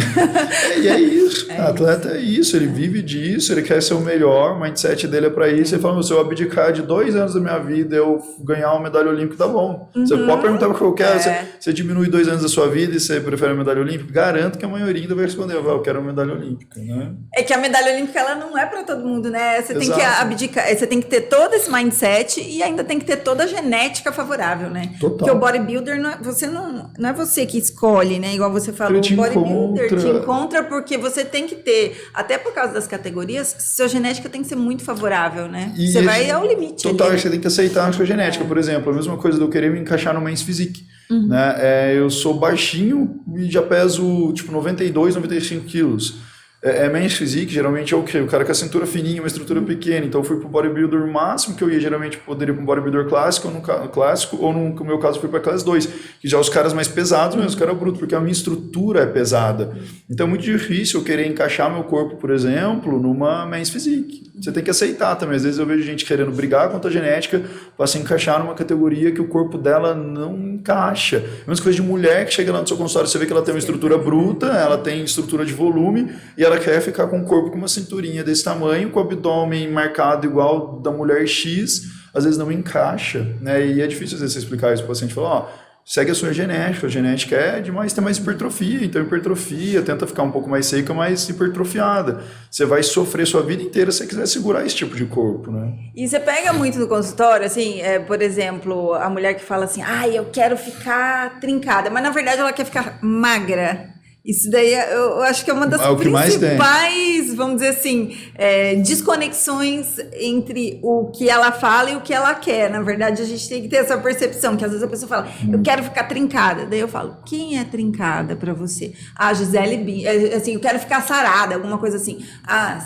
E é isso, atleta é isso, ele vive disso, ele quer ser o melhor, o mindset dele é para isso. Ele fala, se eu abdicar de 2 anos da minha vida, eu ganhar uma medalha olímpica, tá bom. Você pode perguntar o que eu quero, você diminui 2 anos da sua vida e você prefere a medalha olímpica? Garanto que a maioria ainda vai responder, eu quero uma medalha olímpica, né? É que a medalha olímpica, ela não é para todo mundo, né? Você tem que abdicar, você tem que ter todo esse mindset e ainda tem que ter toda a genética favorável, né? Total. Porque o bodybuilder, não é você que escolhe, né? Igual você falou, o bodybuilder te encontra porque você tem que ter, até por causa das categorias, sua genética tem que ser muito favorável, né? E você vai ao limite. Total, ali. você tem que aceitar a sua genética. Por exemplo, a mesma coisa de eu querer me encaixar no Men's Physique. Né? Eu sou baixinho e já peso tipo 92, 95 quilos. Men's Physique geralmente é o quê? O cara com a cintura fininha, uma estrutura pequena. Então eu fui pro bodybuilder máximo que eu ia, geralmente poderia ir pro bodybuilder clássico, ou no meu caso fui pra classe 2, que já os caras mais pesados mesmo, os caras brutos, porque a minha estrutura é pesada. Então é muito difícil eu querer encaixar meu corpo, por exemplo, numa Men's Physique. Você tem que aceitar também. Às vezes eu vejo gente querendo brigar contra a genética para se encaixar numa categoria que o corpo dela não encaixa. A mesma coisa de mulher que chega lá no seu consultório, você vê que ela tem uma estrutura bruta, ela tem estrutura de volume e ela quer ficar com o corpo com uma cinturinha desse tamanho, com o abdômen marcado igual da mulher X, às vezes não encaixa, né? E é difícil às vezes você explicar isso para o paciente, falar, segue a sua genética, a genética é demais, tem mais hipertrofia, então hipertrofia, tenta ficar um pouco mais seca, mais hipertrofiada. Você vai sofrer sua vida inteira se você quiser segurar esse tipo de corpo, né? E você pega muito no consultório, assim, por exemplo, a mulher que fala assim, eu quero ficar trincada, mas na verdade ela quer ficar magra. Isso daí eu acho que é uma das principais, vamos dizer assim, desconexões entre o que ela fala e o que ela quer. Na verdade, a gente tem que ter essa percepção, que às vezes a pessoa fala, eu quero ficar trincada. Daí eu falo, quem é trincada pra você? Gisele Bündchen, assim, eu quero ficar sarada, alguma coisa assim.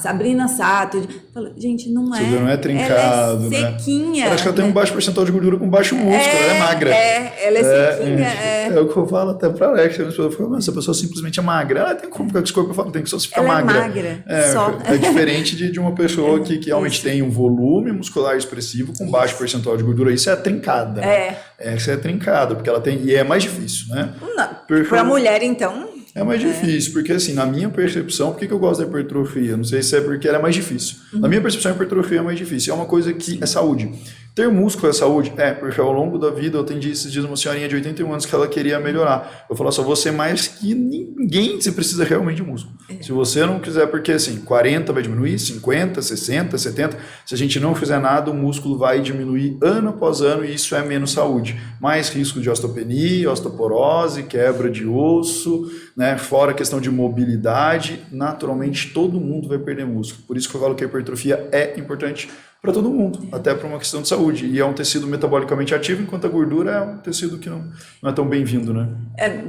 Sabrina Sato. Eu falo, gente, não é. Não é trincado, ela é sequinha. Ela acho que ela tem um baixo percentual de gordura com baixo músculo, ela é magra. Ela é sequinha. É o que eu falo até pra Alex, essa pessoa simplesmente é magra. Ela tem como ficar com esse corpo, eu falo, tem que só se ficar magra. É magra, só. É diferente de uma pessoa que realmente tem um volume muscular expressivo com baixo percentual de gordura. Isso é trincada. Isso é trincada, porque ela tem. E é mais difícil, né? Para mulher, então. É mais difícil, porque assim, na minha percepção, por que eu gosto da hipertrofia? Não sei se é porque ela é mais difícil. Na minha percepção, a hipertrofia é mais difícil. É uma coisa que é saúde. Ter músculo é saúde? Porque ao longo da vida eu atendi esses dias uma senhorinha de 81 anos que ela queria melhorar. Eu falo, só você mais que ninguém, você precisa realmente de músculo. Se você não quiser, porque assim, 40 vai diminuir, 50, 60, 70. Se a gente não fizer nada, o músculo vai diminuir ano após ano e isso é menos saúde. Mais risco de osteopenia, osteoporose, quebra de osso, né? Fora a questão de mobilidade, naturalmente todo mundo vai perder músculo. Por isso que eu falo que a hipertrofia é importante para todo mundo, até para uma questão de saúde. E é um tecido metabolicamente ativo, enquanto a gordura é um tecido que não é tão bem-vindo, né?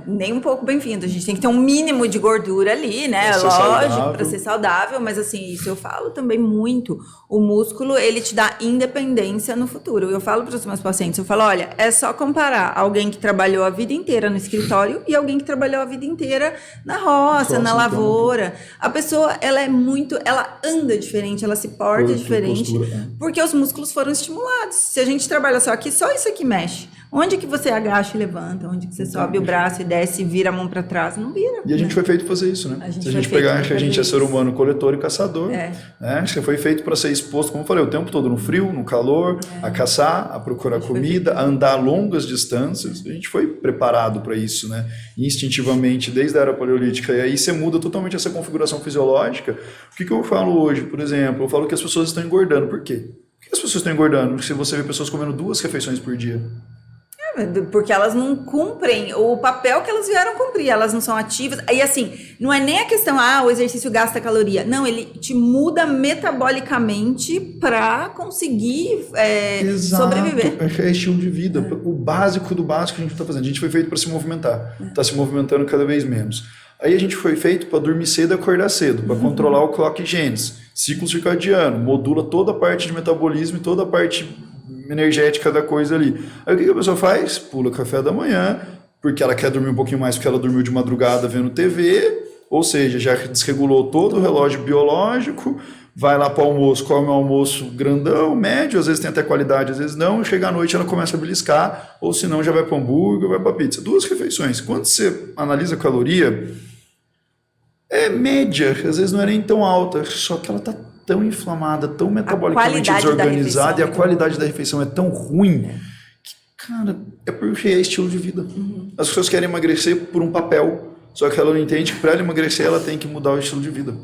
Nem um pouco bem-vindo. A gente tem que ter um mínimo de gordura ali, né? Lógico, para ser saudável, mas assim, isso eu falo também muito. O músculo, ele te dá independência no futuro. Eu falo para os meus pacientes, eu falo, olha, é só comparar alguém que trabalhou a vida inteira no escritório e alguém que trabalhou a vida inteira na roça, na lavoura. A pessoa, ela anda diferente, ela se porta diferente. Postura. Porque os músculos foram estimulados. Se a gente trabalha só aqui, só isso aqui mexe. Onde que você agacha e levanta? Onde que você sobe o braço e desce e vira a mão para trás? Não vira. E a gente foi feito para fazer isso, né? Se a gente pegar, acho que a gente é ser humano coletor e caçador. Acho que foi feito para ser exposto, como eu falei, o tempo todo no frio, no calor, a caçar, a procurar comida, a andar longas distâncias. A gente foi preparado para isso, né? Instintivamente, desde a era paleolítica. E aí você muda totalmente essa configuração fisiológica. O que eu falo hoje, por exemplo? Eu falo que as pessoas estão engordando. Por quê? Por que as pessoas estão engordando? Porque você vê pessoas comendo 2 refeições por dia. Porque elas não cumprem o papel que elas vieram cumprir, elas não são ativas. Aí assim, não é nem a questão, o exercício gasta caloria. Não, ele te muda metabolicamente para conseguir sobreviver. É estilo de vida. O básico do básico que a gente está fazendo. A gente foi feito para se movimentar. Está se movimentando cada vez menos. Aí a gente foi feito para dormir cedo e acordar cedo, para controlar o clock genes, ciclo circadiano, modula toda a parte de metabolismo e toda a parte energética da coisa ali. Aí o que a pessoa faz? Pula café da manhã, porque ela quer dormir um pouquinho mais, porque ela dormiu de madrugada vendo TV, ou seja, já desregulou todo o relógio biológico, vai lá para o almoço, come um almoço grandão, médio, às vezes tem até qualidade, às vezes não, e chega à noite ela começa a beliscar, ou se não já vai para hambúrguer, vai para pizza. 2 refeições. Quando você analisa a caloria, é média, às vezes não é nem tão alta, só que ela está tão inflamada, tão metabolicamente desorganizada, e a qualidade da refeição é tão ruim que, cara, é porque é estilo de vida. As pessoas querem emagrecer por um papel, só que ela não entende que para ela emagrecer ela tem que mudar o estilo de vida.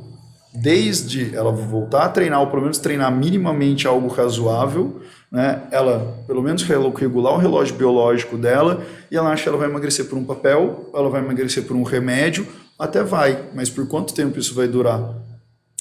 Desde ela voltar a treinar, ou pelo menos treinar minimamente algo razoável, né? Ela, pelo menos, regular o relógio biológico dela, e ela acha que ela vai emagrecer por um papel, ela vai emagrecer por um remédio, até vai, mas por quanto tempo isso vai durar?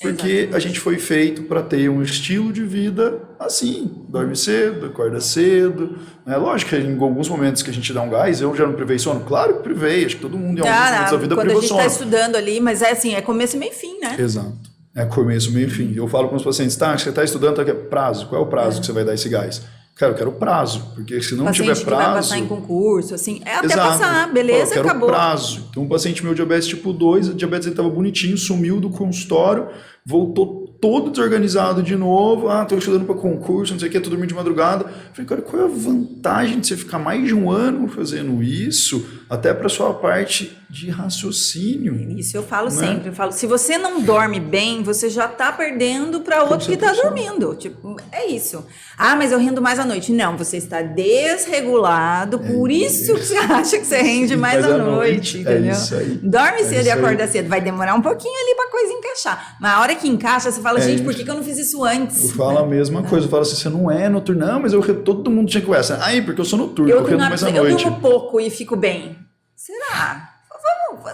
Porque Exatamente. A gente foi feito para ter um estilo de vida assim, dorme cedo, acorda cedo, né? Lógico que em alguns momentos que a gente dá um gás, eu já não privei sono, claro que privei, acho que todo mundo em alguns momentos da vida privou sono. Quando a gente está estudando ali, mas é assim, é começo, meio e fim, né? Exato, é começo, meio e fim. Eu falo com os pacientes, tá, você está estudando, tá, prazo, qual é o prazo que você vai dar esse gás? Cara, eu quero prazo, porque se não tiver prazo... que vai passar em concurso, assim, é até passar, beleza, eu quero acabou. Prazo. Então, um paciente meu, diabetes tipo 2, a diabetes estava bonitinho, sumiu do consultório, voltou todo desorganizado de novo, tô estudando para concurso, não sei o que, tô dormindo de madrugada. Falei, cara, qual é a vantagem de você ficar mais de um ano fazendo isso, até para sua parte de raciocínio? Isso eu falo sempre, eu falo, se você não dorme bem, você já tá perdendo para outro que tá dormindo, tipo, é isso. Mas eu rendo mais à noite. Não, você está desregulado, por isso que você acha que você rende mais à noite, entendeu? Isso aí. Dorme cedo e acorda cedo, vai demorar um pouquinho ali pra coisa encaixar, mas a hora que encaixa, você fala, gente, por que eu não fiz isso antes? Eu falo a mesma coisa, eu falo assim, você não é noturno, não, mas todo mundo tinha que conversar. Porque eu sou noturno, eu rendo mais à noite. Eu durmo pouco e fico bem. Será?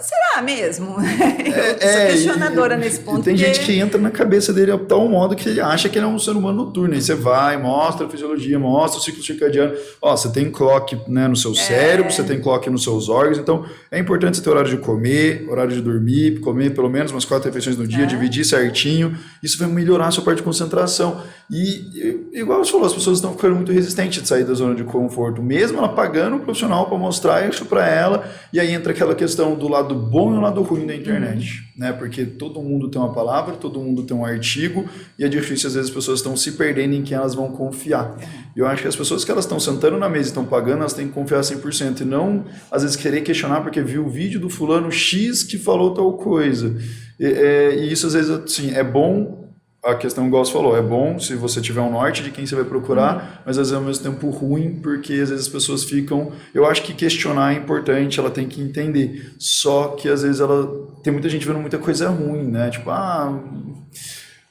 Será mesmo? Eu sou questionadora nesse ponto. Tem gente que entra na cabeça dele a tal modo que ele acha que ele é um ser humano noturno. Aí você vai, mostra a fisiologia, mostra o ciclo circadiano. Você tem clock, né, no seu cérebro, você tem clock nos seus órgãos. Então, é importante você ter horário de comer, horário de dormir, comer pelo menos umas 4 refeições no dia, dividir certinho. Isso vai melhorar a sua parte de concentração. E, igual você falou, as pessoas estão ficando muito resistentes de sair da zona de conforto. Mesmo ela pagando um profissional para mostrar isso para ela. E aí entra aquela questão do lado bom e o lado ruim da internet, né? Porque todo mundo tem uma palavra, todo mundo tem um artigo e é difícil, às vezes as pessoas estão se perdendo em quem elas vão confiar. Eu acho que as pessoas que elas estão sentando na mesa e estão pagando, elas têm que confiar 100% e não, às vezes, querer questionar porque viu o vídeo do fulano X que falou tal coisa. E isso, às vezes, assim, é bom. A questão, igual você falou, é bom se você tiver um norte de quem você vai procurar, mas às vezes ao mesmo tempo ruim, porque às vezes as pessoas ficam... Eu acho que questionar é importante, ela tem que entender. Só que às vezes tem muita gente vendo muita coisa ruim, né? Tipo,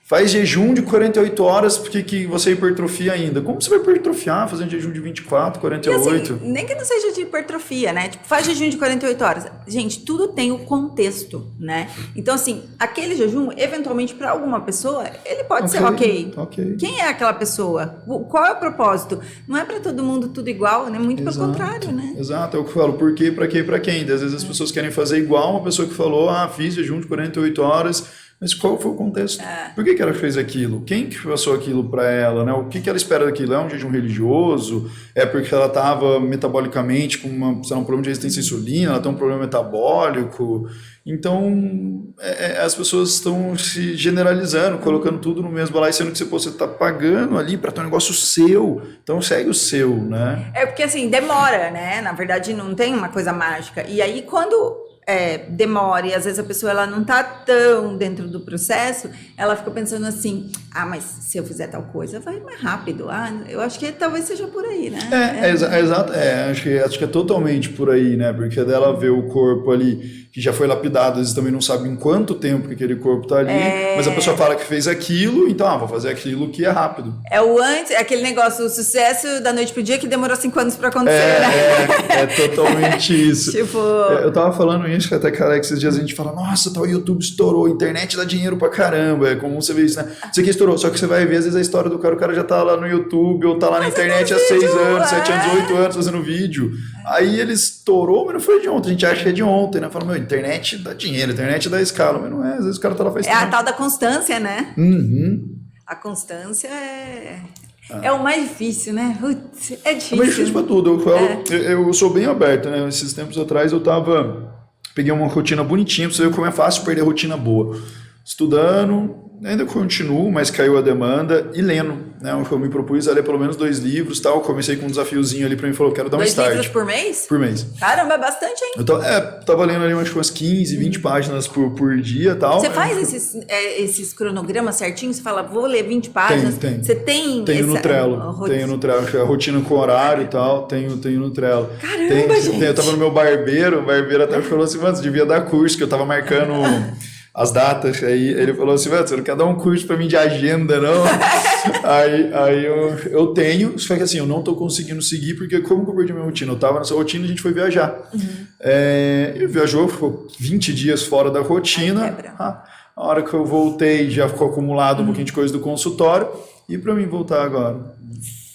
faz jejum de 48 horas porque que você hipertrofia ainda. Como você vai hipertrofiar fazendo jejum de 24, 48? E assim, nem que não seja de hipertrofia, né? Tipo, faz jejum de 48 horas. Gente, tudo tem o contexto, né? Então, assim, aquele jejum, eventualmente, para alguma pessoa, ele pode ser ok. Quem é aquela pessoa? Qual é o propósito? Não é para todo mundo tudo igual, né? Muito pelo contrário, né? Exato, é o que eu falo. Por quê, para quê, para quem? Às vezes as pessoas querem fazer igual uma pessoa que falou, fiz jejum de 48 horas... Mas qual foi o contexto? Por que ela fez aquilo? Quem que passou aquilo para ela? Né? O que ela espera daquilo? É um jejum religioso? É porque ela estava metabolicamente com um problema de resistência à insulina? Ela tem um problema metabólico? Então, as pessoas estão se generalizando, colocando tudo no mesmo balaio, sendo que você está pagando ali para ter um negócio seu. Então, segue o seu, né? É porque, assim, demora, né? Na verdade, não tem uma coisa mágica. E aí, quando... demora e às vezes a pessoa ela não tá tão dentro do processo, ela fica pensando assim, mas se eu fizer tal coisa vai mais rápido, eu acho que talvez seja por aí, né? Exato, acho que é totalmente por aí, né? Porque dela vê o corpo ali que já foi lapidado, às vezes também não sabe em quanto tempo que aquele corpo tá ali, mas a pessoa fala que fez aquilo, então vou fazer aquilo que é rápido. É aquele negócio, o sucesso da noite pro dia que demorou 5 anos pra acontecer, né? É totalmente isso. Tipo... Eu tava falando isso, até, cara, que esses dias a gente fala, nossa, o YouTube estourou, a internet dá dinheiro pra caramba, é comum você ver isso, né? Isso aqui estourou, só que você vai ver, às vezes, a história do cara, o cara já tá lá no YouTube, ou tá lá na internet há 6 anos, 7 anos, 8 anos fazendo vídeo. Aí ele estourou, mas não foi de ontem, a gente acha que é de ontem, né? Fala, internet dá dinheiro, internet dá escala, mas não é, às vezes o cara tá lá faz tempo. É a tal da constância, né? Uhum. A constância é o mais difícil, né? Putz, é difícil. É mais difícil pra tudo, eu sou bem aberto, né? Esses tempos atrás peguei uma rotina bonitinha, pra você ver como é fácil perder rotina boa. Estudando, ainda continuo, mas caiu a demanda, e lendo, né? Eu me propus a ler pelo menos 2 livros, tal. Comecei com um desafiozinho ali para mim, falou, quero dar um start. 2 livros por mês? Por mês. Caramba, é bastante, hein? Eu tava lendo ali umas 15, 20 páginas por dia, tal. Você faz esses cronogramas certinhos? Você fala, vou ler 20 páginas? Tenho. Você tem... Tenho no Trello. Tenho no Trello, a rotina com horário e tal, tenho no Trello. Caramba, gente! Eu tava no meu barbeiro, o barbeiro até falou assim, mano, você devia dar curso, que eu tava marcando as datas, aí ele falou assim, você não quer dar um curso pra mim de agenda, não? aí eu tenho, só que assim, eu não tô conseguindo seguir, porque como que eu perdi minha rotina? Eu tava nessa rotina, a gente foi viajar. Ele viajou, ficou 20 dias fora da rotina, a hora que eu voltei já ficou acumulado um pouquinho de coisa do consultório, e pra mim voltar agora?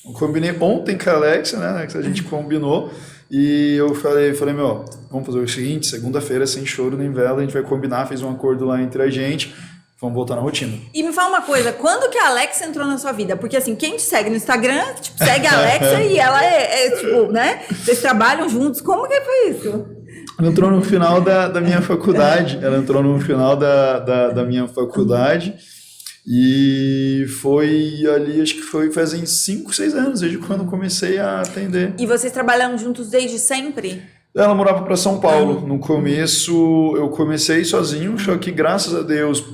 Eu combinei ontem com a Alexia, né, que a gente combinou, e eu falei, meu, vamos fazer o seguinte, segunda-feira, sem choro nem vela, a gente vai combinar, fez um acordo lá entre a gente, vamos voltar na rotina. E me fala uma coisa, quando que a Alexia entrou na sua vida? Porque assim, quem te segue no Instagram, tipo, segue a Alexia e ela tipo, né? Vocês trabalham juntos, como que foi isso? Ela entrou no final da minha faculdade, da minha faculdade, e foi ali, acho que foi fazem 5, 6 anos, desde quando eu comecei a atender. E vocês trabalham juntos desde sempre? Ela morava para São Paulo. No começo eu comecei sozinho, só que graças a Deus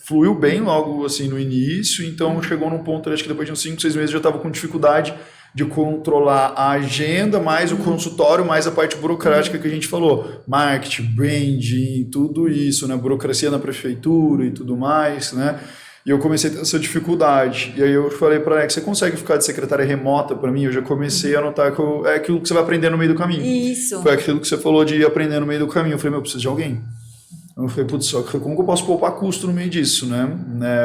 fluiu bem logo assim no início, então chegou num ponto, acho que depois de uns 5, 6 meses eu já estava com dificuldade de controlar a agenda, mais o consultório, mais a parte burocrática que a gente falou, marketing, branding, tudo isso, né, burocracia na prefeitura e tudo mais, né, e eu comecei a ter essa dificuldade, e aí eu falei para ela, você consegue ficar de secretária remota para mim? Eu já comecei a notar que é aquilo que você vai aprender no meio do caminho. Isso. Foi aquilo que você falou de ir aprender no meio do caminho. Eu falei, eu preciso de alguém. Eu falei, putz, só que como que eu posso poupar custo no meio disso, né?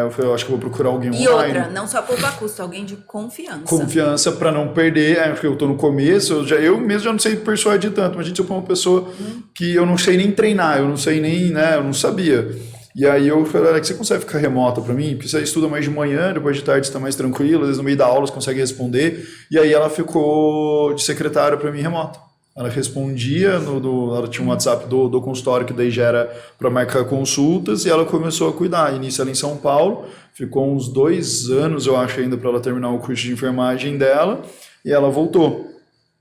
Eu falei, eu acho que eu vou procurar alguém online. E outra, não só poupar custo, alguém de confiança. Confiança para não perder, porque eu tô no começo, eu mesmo já não sei persuadir tanto, mas a gente é uma pessoa que eu não sei nem treinar, eu não sei nem, né, eu não sabia. E aí eu falei, Alex, você consegue ficar remota para mim? Porque você estuda mais de manhã, depois de tarde você está mais tranquilo, às vezes no meio da aula você consegue responder. E aí ela ficou de secretária para mim remota. Ela respondia, ela tinha um WhatsApp do consultório que daí já era para marcar consultas e ela começou a cuidar. Início ela em São Paulo, ficou uns 2 anos, eu acho, ainda para ela terminar o curso de enfermagem dela e ela voltou.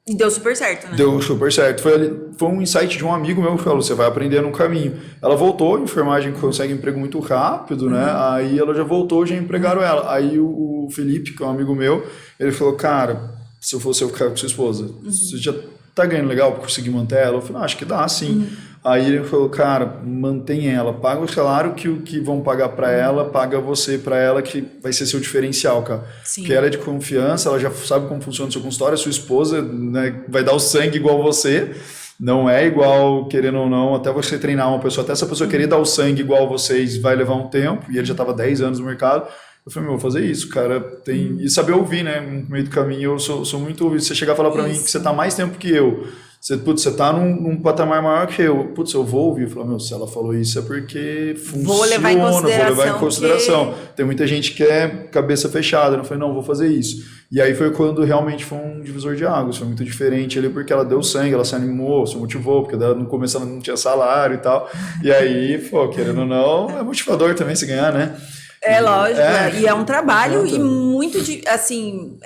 E deu super certo, né? Deu super certo. Foi um insight de um amigo meu que falou, você vai aprender no caminho. Ela voltou, a enfermagem consegue emprego muito rápido, né? Aí ela já voltou, já empregaram ela. Aí o Felipe, que é um amigo meu, ele falou, cara, se eu fosse eu ficar com sua esposa, você já tá ganhando legal para conseguir manter ela? Eu falei, acho que dá, sim. Aí ele falou, cara, mantém ela, paga o salário que o que vão pagar para ela, paga você para ela, que vai ser seu diferencial, cara. Sim. Porque ela é de confiança, ela já sabe como funciona o seu consultório, a sua esposa, né, vai dar o sangue igual você, não é igual, querendo ou não, até você treinar uma pessoa, até essa pessoa querer dar o sangue igual vocês, vai levar um tempo, e ele já estava 10 anos no mercado. Eu falei, vou fazer isso, cara, e saber ouvir, né, no meio do caminho, eu sou muito ouvido. Você chegar a falar para mim que você tá mais tempo que eu, você tá num patamar maior que eu, eu vou ouvir. Eu falo, se ela falou isso é porque funciona, vou levar em consideração. Tem muita gente que é cabeça fechada, eu falei, não, vou fazer isso. E aí foi quando realmente foi um divisor de águas, foi muito diferente ali, porque ela deu sangue, ela se animou, se motivou, porque no começo ela não tinha salário e tal, e aí, querendo ou não, é motivador também se ganhar, né? É lógico, e é um trabalho e muito, assim,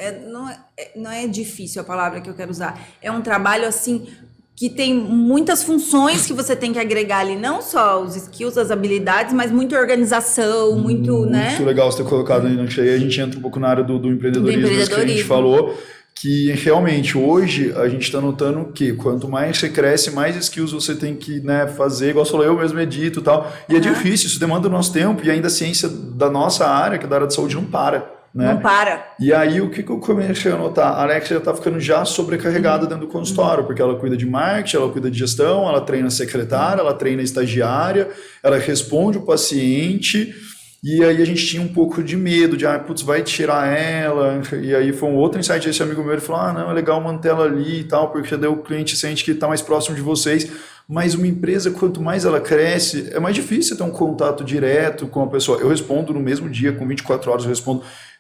não é difícil a palavra que eu quero usar, é um trabalho, assim, que tem muitas funções que você tem que agregar ali, não só os skills, as habilidades, mas muita organização, muito, né? Muito legal você ter colocado aí, a gente entra um pouco na área do empreendedorismo, que a gente falou, que realmente hoje a gente está notando que quanto mais você cresce, mais skills você tem que, né, fazer, igual você falou, eu mesmo edito e tal, e é difícil, isso demanda o nosso tempo, e ainda a ciência da nossa área, que é da área de saúde, não para. Né? Não para. E aí o que eu comecei a notar? A Alexia já está ficando já sobrecarregada dentro do consultório, porque ela cuida de marketing, ela cuida de gestão, ela treina a secretária, ela treina a estagiária, ela responde o paciente. E aí a gente tinha um pouco de medo de, vai tirar ela. E aí foi um outro insight desse amigo meu, ele falou, não, é legal manter ela ali e tal, porque daí o cliente sente que está mais próximo de vocês. Mas uma empresa, quanto mais ela cresce, é mais difícil ter um contato direto com a pessoa. Eu respondo no mesmo dia, com 24 horas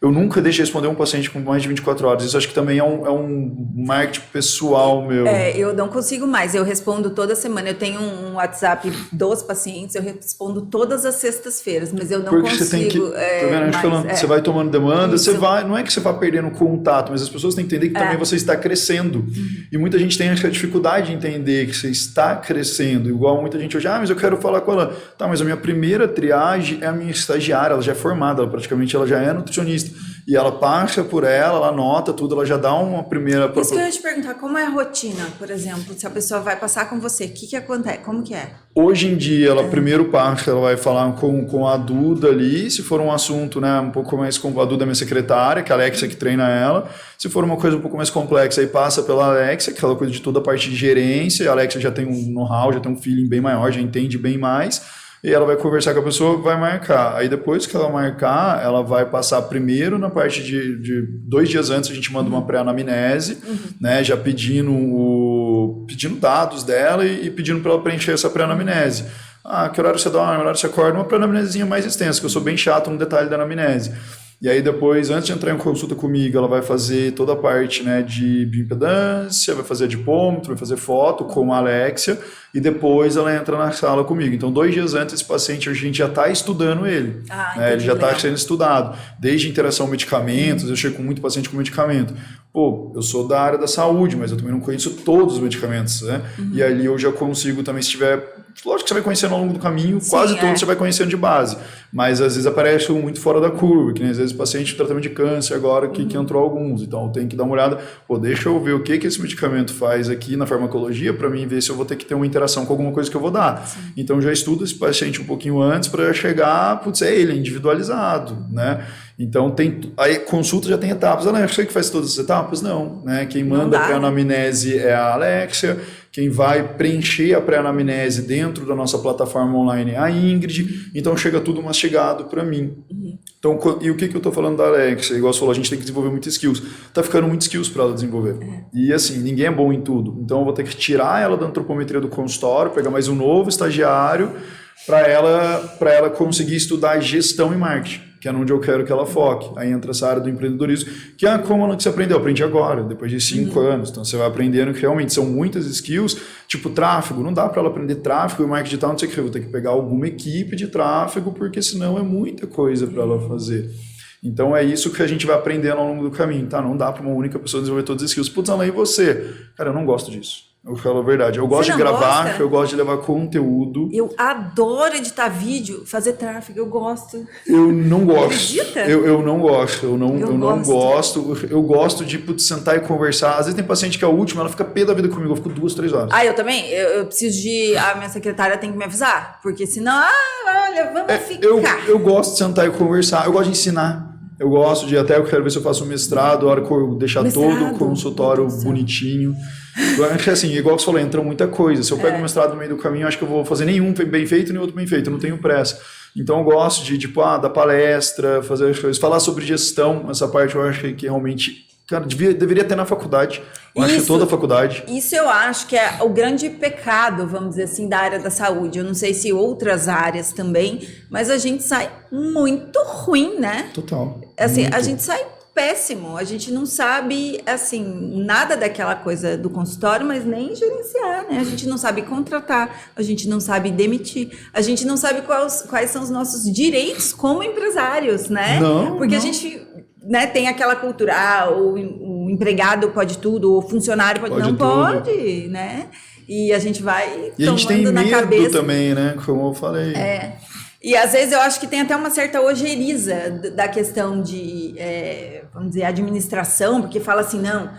eu eu nunca deixo de responder um paciente com mais de 24 horas. Isso acho que também é um marketing pessoal meu. Eu não consigo mais. Eu respondo toda semana. Eu tenho um WhatsApp dos pacientes, eu respondo todas as sextas-feiras, mas eu não Porque consigo. você tem que. Você vai tomando demanda, Isso. não é que você vai perdendo contato, mas as pessoas têm que entender que também você está crescendo. E muita gente tem essa dificuldade de entender que você está crescendo. Igual muita gente hoje, mas eu quero falar com ela. Tá, mas a minha primeira triagem é a minha estagiária, ela já é formada, praticamente ela já é nutricionista. E ela passa por ela anota tudo, ela já dá uma primeira... Isso que eu ia te perguntar, como é a rotina, por exemplo? Se a pessoa vai passar com você, o que acontece? Como que é? Hoje em dia, ela primeiro passa, ela vai falar com a Duda ali, se for um assunto, né, um pouco mais... A Duda é minha secretária, que é a Alexia que treina ela. Se for uma coisa um pouco mais complexa, aí passa pela Alexia, que ela cuida de toda a parte de gerência. A Alexia já tem um know-how, já tem um feeling bem maior, já entende bem mais. E ela vai conversar com a pessoa, vai marcar. Aí depois que ela marcar, ela vai passar primeiro na parte de 2 dias antes, a gente manda uma pré-anamnese, né, já pedindo dados dela e pedindo para ela preencher essa pré-anamnese. Que horário você dorme, que horário você acorda, uma pré-anamnesezinha mais extensa, que eu sou bem chato no detalhe da anamnese. E aí depois, antes de entrar em consulta comigo, ela vai fazer toda a parte, né, de bioimpedância, vai fazer adipômetro, vai fazer foto com a Alexia e depois ela entra na sala comigo. Então 2 dias antes esse paciente, a gente já está estudando ele. Né, ele já está sendo estudado. Desde interação medicamentos, eu chego com muito paciente com medicamento. Eu sou da área da saúde, mas eu também não conheço todos os medicamentos, né? E ali eu já consigo também, se tiver... Lógico que você vai conhecendo ao longo do caminho, quase todos você vai conhecendo de base. Mas às vezes aparece um muito fora da curva, que nem às vezes o paciente de tratamento de câncer agora que entrou alguns. Então eu tenho que dar uma olhada, deixa eu ver o que esse medicamento faz aqui na farmacologia para mim ver se eu vou ter que ter uma interação com alguma coisa que eu vou dar. Sim. Então eu já estudo esse paciente um pouquinho antes para chegar, ele é individualizado, né? Então a consulta já tem etapas. Alexia que faz todas as etapas? Não, né? Quem manda a pré-anamnese é a Alexia. Quem vai preencher a pré-anamnese dentro da nossa plataforma online é a Ingrid. Então chega tudo mastigado para mim. Então, e o que eu estou falando da Alexia? Igual você falou, a gente tem que desenvolver muitos skills. Tá ficando muitos skills para ela desenvolver. E assim, ninguém é bom em tudo. Então eu vou ter que tirar ela da antropometria do consultório, pegar mais um novo estagiário para ela conseguir estudar gestão e marketing, que é onde eu quero que ela foque. Aí entra essa área do empreendedorismo, que é como que você aprendeu? Eu aprendi agora, depois de 5 anos. Então você vai aprendendo que realmente são muitas skills, tipo tráfego. Não dá para ela aprender tráfego e marketing digital, não sei o que. Eu vou ter que pegar alguma equipe de tráfego, porque senão é muita coisa para ela fazer. Então é isso que a gente vai aprendendo ao longo do caminho, tá? Não dá para uma única pessoa desenvolver todas as skills. Putz, Alain, e você? Cara, eu não gosto disso. Eu falo a verdade. Eu gosto de gravar, eu gosto de levar conteúdo. Eu adoro editar vídeo, fazer tráfego, eu gosto. Eu não gosto. Acredita? Eu não gosto. Eu não gosto. Eu gosto de sentar e conversar. Às vezes tem paciente que é a última, ela fica pé da vida comigo. Eu fico 2, 3 horas. Eu também. Eu preciso de... A minha secretária tem que me avisar. Porque senão, olha, vamos ficar. Eu gosto de sentar e conversar. Eu gosto de ensinar. Eu gosto de... Até eu quero ver se eu faço um mestrado, a hora que eu deixar todo o consultório bonitinho. Eu acho que assim, igual você falou, entra muita coisa. Se eu pego o mestrado no meio do caminho, eu acho que eu vou fazer nenhum bem feito, nem outro bem feito. Eu não tenho pressa. Então eu gosto de, dar palestra, fazer as coisas, falar sobre gestão. Essa parte eu acho que realmente... Cara, deveria ter na faculdade. Eu acho que toda a faculdade. Isso eu acho que é o grande pecado, vamos dizer assim, da área da saúde. Eu não sei se outras áreas também, mas a gente sai muito ruim, né? Total. Assim, muito. A gente sai péssimo. A gente não sabe, assim, nada daquela coisa do consultório, mas nem gerenciar, né? A gente não sabe contratar, a gente não sabe demitir, a gente não sabe quais são os nossos direitos como empresários, né? Porque a gente... Né, tem aquela cultura, o empregado pode tudo, o funcionário não pode, né? E a gente vai e tomando a gente tem na medo cabeça também, né? Como eu falei. E às vezes eu acho que tem até uma certa ojeriza da questão de, vamos dizer, administração, porque fala assim, não,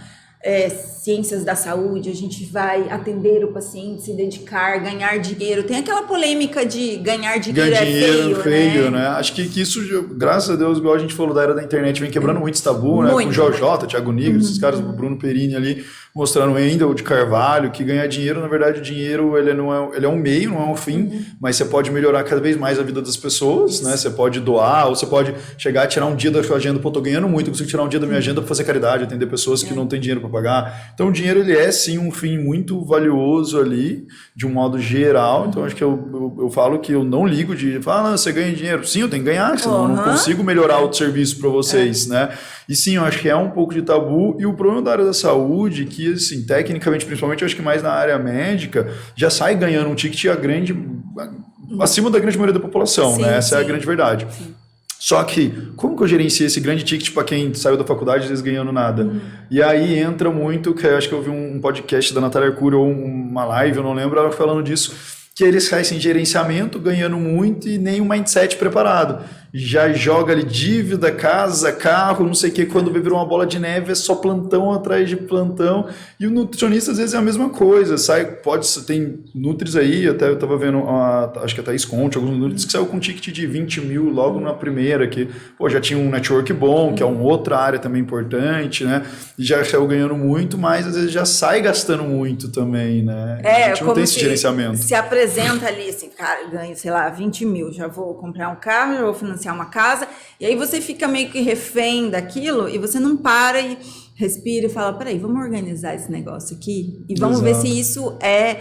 ciências da saúde, a gente vai atender o paciente, se dedicar, ganhar dinheiro. Tem aquela polêmica de ganhar dinheiro é feio, né? Acho que isso, graças a Deus, igual a gente falou da era da internet, vem quebrando muito esse tabu, né? Com o Jota, Thiago Nigro, esses caras, o Bruno Perini ali. mostrando o Wendel de Carvalho, que ganhar dinheiro, na verdade, o dinheiro ele é um meio, não é um fim, mas você pode melhorar cada vez mais a vida das pessoas, né? Você pode doar, ou você pode chegar a tirar um dia da sua agenda, pô, tô ganhando muito, eu consigo tirar um dia da minha agenda para fazer caridade, atender pessoas que não têm dinheiro para pagar. Então o dinheiro ele é sim um fim muito valioso ali, de um modo geral. Então acho que eu falo que eu não ligo de falar, você ganha dinheiro. Sim, eu tenho que ganhar, senão eu não consigo melhorar outro serviço para vocês, né? E sim, eu acho que é um pouco de tabu. E o problema da área da saúde, que assim, tecnicamente, principalmente, eu acho que mais na área médica, já sai ganhando um ticket acima da grande maioria da população, né? Essa é a grande verdade. Sim. Só que, como que eu gerencio esse grande ticket para quem saiu da faculdade às vezes ganhando nada? E aí entra muito, que eu acho que eu vi um podcast da Natália Arcuri ou uma live, eu não lembro, ela falando disso, que eles caem sem gerenciamento, ganhando muito e nem um mindset preparado. Já joga ali dívida, casa, carro, não sei o que, quando virou uma bola de neve é só plantão atrás de plantão. E o nutricionista às vezes é a mesma coisa, tem nutris aí, até eu tava vendo, acho que a Thaís Conte, alguns nutris que saiu com um ticket de 20 mil logo na primeira, que já tinha um network bom, que é uma outra área também importante, né? E já saiu ganhando muito, mas às vezes já sai gastando muito também, né? A gente não tem esse gerenciamento. Se apresenta ali, assim, cara, ganho, sei lá, 20 mil, já vou comprar um carro, já vou financiar uma casa, e aí você fica meio que refém daquilo e você não para e respira e fala, peraí, vamos organizar esse negócio aqui e vamos ver se isso é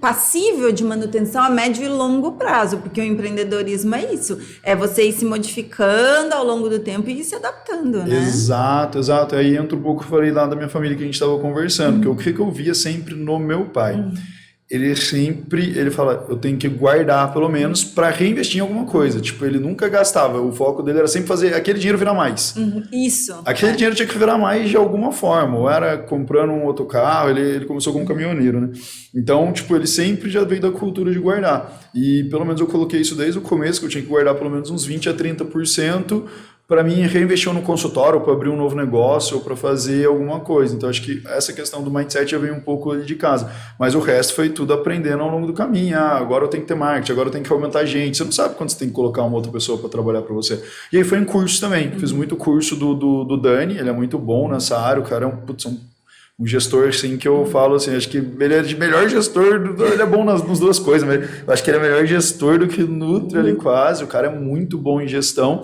passível de manutenção a médio e longo prazo, porque o empreendedorismo é isso, é você ir se modificando ao longo do tempo e ir se adaptando, né? Exato. Aí entra um pouco, eu falei lá da minha família que a gente estava conversando, que o que eu via sempre no meu pai. Ele fala, eu tenho que guardar pelo menos para reinvestir em alguma coisa. Tipo, ele nunca gastava. O foco dele era sempre fazer aquele dinheiro virar mais. Isso. Aquele dinheiro tinha que virar mais de alguma forma. Ou era comprando um outro carro, ele começou como caminhoneiro, né? Então, tipo, ele sempre já veio da cultura de guardar. E pelo menos eu coloquei isso desde o começo, que eu tinha que guardar pelo menos uns 20% a 30%. Para mim, reinvestir no consultório, para abrir um novo negócio ou para fazer alguma coisa. Então, acho que essa questão do mindset já veio um pouco de casa. Mas o resto foi tudo aprendendo ao longo do caminho. Agora eu tenho que ter marketing, agora eu tenho que aumentar gente. Você não sabe quando você tem que colocar uma outra pessoa para trabalhar para você. E aí foi em curso também. Fiz muito curso do Dani, ele é muito bom nessa área. O cara é um gestor, assim, que eu falo, assim, acho que ele é de melhor gestor, ele é bom nas duas coisas, mas eu acho que ele é melhor gestor do que Nutri ali quase. O cara é muito bom em gestão.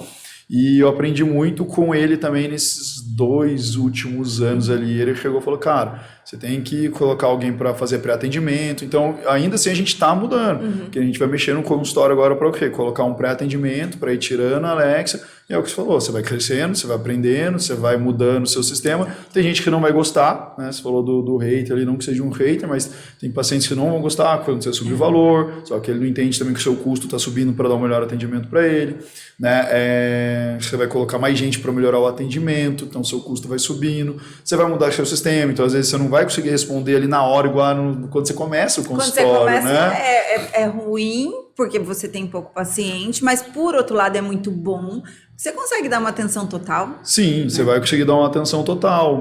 E eu aprendi muito com ele também nesses 2 últimos anos ali. Ele chegou e falou, cara, você tem que colocar alguém para fazer pré-atendimento. Então, ainda assim, a gente está mudando. Porque a gente vai mexer no consultório agora para o quê? Colocar um pré-atendimento para ir tirando a Alexa. E é o que você falou, você vai crescendo, você vai aprendendo, você vai mudando o seu sistema. Tem gente que não vai gostar, né? Você falou do hater ali, não que seja um hater, mas tem pacientes que não vão gostar quando você subir o valor, só que ele não entende também que o seu custo está subindo para dar um melhor atendimento para ele, né? Você vai colocar mais gente para melhorar o atendimento, então o seu custo vai subindo. Você vai mudar o seu sistema, então às vezes você não vai conseguir responder ali na hora, igual quando você começa o consultório, quando você começa, né? É ruim, porque você tem pouco paciente, mas por outro lado é muito bom. Você consegue dar uma atenção total? Sim, você vai conseguir dar uma atenção total.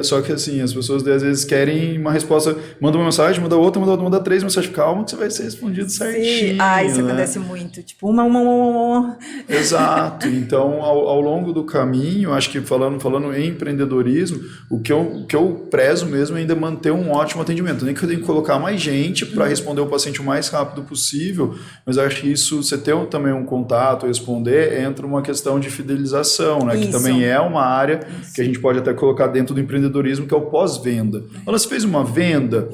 Só que assim, as pessoas às vezes querem uma resposta, manda uma mensagem, manda outra, manda 3 mensagens, calma que você vai ser respondido certinho. Isso acontece muito, tipo uma. Exato. Então, ao longo do caminho, acho que falando em empreendedorismo, o que eu prezo mesmo é ainda manter um ótimo atendimento. Nem que eu tenha que colocar mais gente para responder o paciente o mais rápido possível, mas acho que isso, você ter também um contato, responder, entra uma questão de fidelização, né? Que também é uma área que a gente pode até colocar dentro do empreendedorismo, que é o pós-venda. Quando você fez uma venda,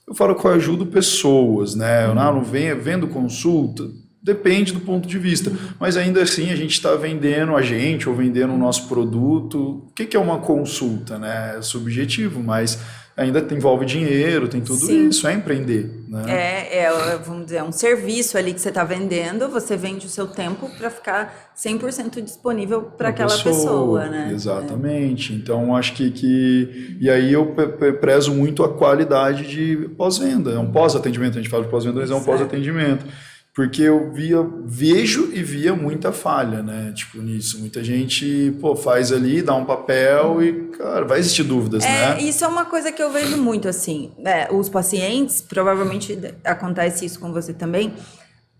eu falo que eu ajudo pessoas, né? Eu não vendo consulta, depende do ponto de vista, mas ainda assim a gente está vendendo a gente ou vendendo o nosso produto. O que é uma consulta, né? É subjetivo, mas ainda envolve dinheiro, tem tudo isso, é empreender, né? Vamos dizer, é um serviço ali que você está vendendo, você vende o seu tempo para ficar 100% disponível para aquela pessoa, né? Exatamente. Então, acho que... E aí eu prezo muito a qualidade de pós-venda. É um pós-atendimento, a gente fala de pós-venda, mas é um pós-atendimento. Porque eu vejo e via muita falha, né? Tipo, nisso. Muita gente, faz ali, dá um papel e, cara, vai existir dúvidas, né? Isso é uma coisa que eu vejo muito, assim. Os pacientes, provavelmente acontece isso com você também.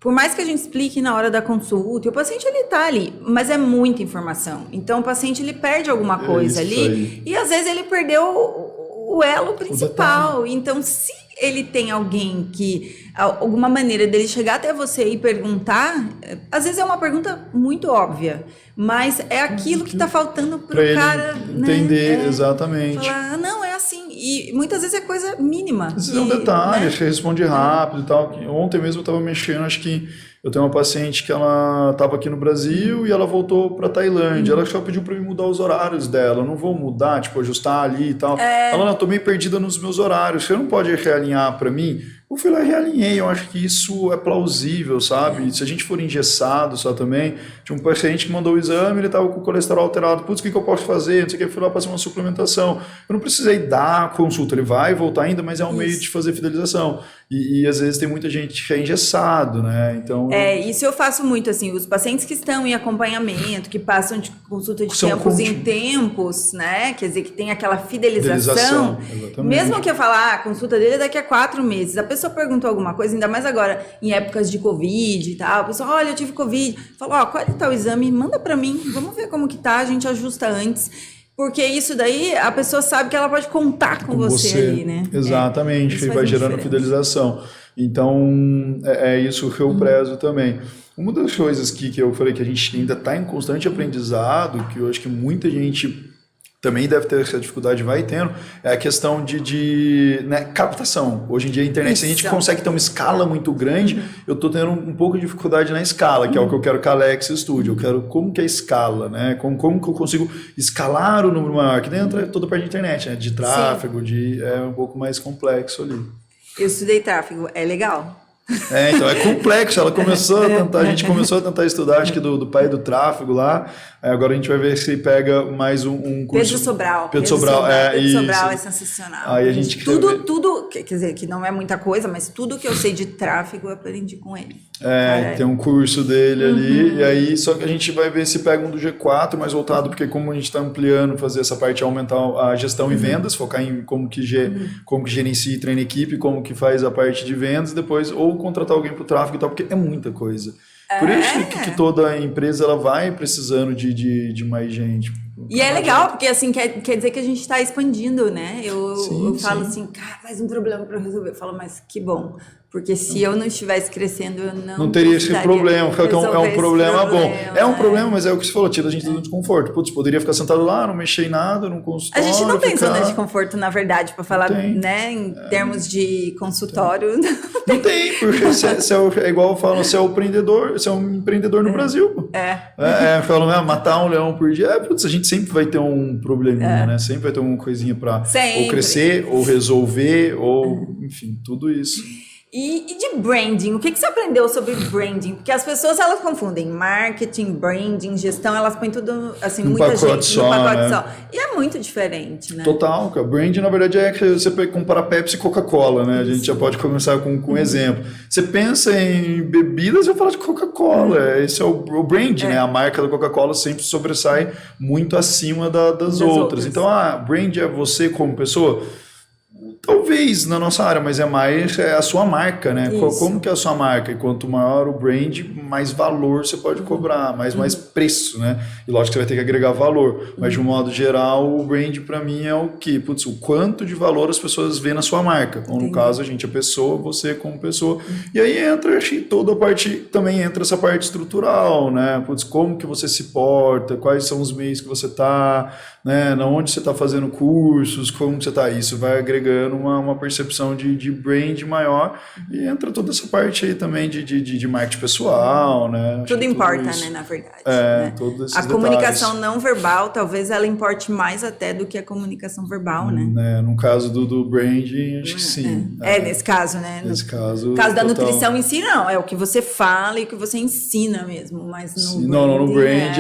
por mais que a gente explique na hora da consulta, e o paciente ele tá ali, mas é muita informação. Então o paciente ele perde alguma coisa ali e às vezes ele perdeu o elo principal. Então se ele tem alguém que, alguma maneira dele chegar até você e perguntar, às vezes é uma pergunta muito óbvia, mas é aquilo que está faltando para o cara entender, né? Exatamente. Falar, não, é assim. E muitas vezes é coisa mínima. Às vezes é um detalhe, né? acho que responde rápido e tal. Ontem mesmo eu estava mexendo, acho que eu tenho uma paciente que ela estava aqui no Brasil e ela voltou para Tailândia. Ela só pediu para mim mudar os horários dela. Eu não vou mudar, tipo, ajustar ali e tal. Ela, não, tô meio perdida nos meus horários. Você não pode realinhar para mim? Eu fui lá e realinhei. Eu acho que isso é plausível, sabe? Se a gente for engessado só também. Tinha um paciente que mandou o exame, ele estava com o colesterol alterado. Putz, o que eu posso fazer? Não sei o que. Eu fui lá fazer uma suplementação. Eu não precisei dar a consulta. Ele vai voltar ainda, mas é um meio de fazer fidelização. E às vezes tem muita gente que é engessado, né? Então, isso eu faço muito, assim, os pacientes que estão em acompanhamento, que passam de consulta de tempos em tempos, né? Quer dizer, que tem aquela fidelização. Mesmo que eu falar, a consulta dele é daqui a 4 meses, a pessoa perguntou alguma coisa, ainda mais agora, em épocas de Covid e tal, a pessoa, olha, eu tive Covid, falou, qual é tal exame? Manda pra mim, vamos ver como que tá, a gente ajusta antes. Porque isso daí, a pessoa sabe que ela pode contar com você ali, né? Exatamente, que vai gerando fidelização. Então, é isso que eu prezo também. Uma das coisas que eu falei que a gente ainda está em constante aprendizado, que eu acho que muita gente também deve ter essa dificuldade, vai tendo, é a questão de né, captação. Hoje em dia a internet, se a gente consegue ter uma escala muito grande, eu estou tendo um pouco de dificuldade na escala, que é o que eu quero que a Alex estude. Eu quero como que é a escala, né? Como que eu consigo escalar o número maior, que dentro é toda a parte de internet, né? De tráfego, é um pouco mais complexo ali. Eu estudei tráfego, é legal. Então é complexo. Ela começou a tentar, a gente começou a tentar estudar, acho que do pai do tráfego lá. Agora a gente vai ver se pega mais um curso. Pedro Sobral. Pedro Sobral, Pedro Sobral é sensacional. Aí a gente tudo, quer dizer, que não é muita coisa, mas tudo que eu sei de tráfego eu aprendi com ele. Tem um curso dele ali, e aí só que a gente vai ver se pega um do G4 mais voltado, porque como a gente está ampliando, fazer essa parte, aumentar a gestão e vendas, focar em como que gerencia e treina equipe, como que faz a parte de vendas, depois ou contratar alguém para o tráfego e tal, porque é muita coisa. Por isso que toda empresa ela vai precisando de mais gente. E é legal, porque assim, quer dizer que a gente está expandindo, né? Eu falo assim, cara, mais um problema para eu resolver. Eu falo, mas que bom. Porque se eu não estivesse crescendo, eu não teria esse problema. É um problema bom. É um problema, mas é o que você falou, tira a gente do desconforto. Putz, poderia ficar sentado lá, não mexer em nada, não consultório. A gente não tem zona de conforto, na verdade, para falar, né? Em termos de consultório. Não tem, porque é igual eu falo, você é um empreendedor no Brasil. Falam, matar um leão por dia. Putz, a gente sempre vai ter um probleminha, né? Sempre vai ter uma coisinha para ou crescer, ou resolver, ou enfim, tudo isso. E de branding, o que você aprendeu sobre branding? Porque as pessoas, elas confundem marketing, branding, gestão, elas põem tudo, assim, muita gente no pacote só. E é muito diferente, né? Total, cara. Branding, na verdade, é que você pode comparar Pepsi e Coca-Cola, né? A gente já pode começar com um exemplo. Você pensa em bebidas, eu falo de Coca-Cola. Esse é o branding, né? A marca da Coca-Cola sempre sobressai muito acima das outras. Então, brand é você como pessoa? Talvez na nossa área, mas é mais a sua marca, né? Como que é a sua marca? E quanto maior o brand, mais valor você pode cobrar, mais preço, né? E lógico que você vai ter que agregar valor. Mas de um modo geral, o brand para mim é o quê? Putz, o quanto de valor as pessoas veem na sua marca. Então, no caso, a gente é pessoa, você como pessoa. E aí entra, acho que toda a parte, também entra essa parte estrutural, né? Putz, como que você se porta, quais são os meios que você tá, né? Onde você está fazendo cursos, como você está. Isso vai agregando uma percepção de brand maior e entra toda essa parte aí também de marketing pessoal, né? Tudo importa, né, na verdade. Né? Todos esses a comunicação não verbal, talvez ela importe mais até do que a comunicação verbal, né? No caso do branding, acho que sim. Nesse caso, né? Nesse caso. No caso da nutrição em si, não. É o que você fala e o que você ensina mesmo, mas no brand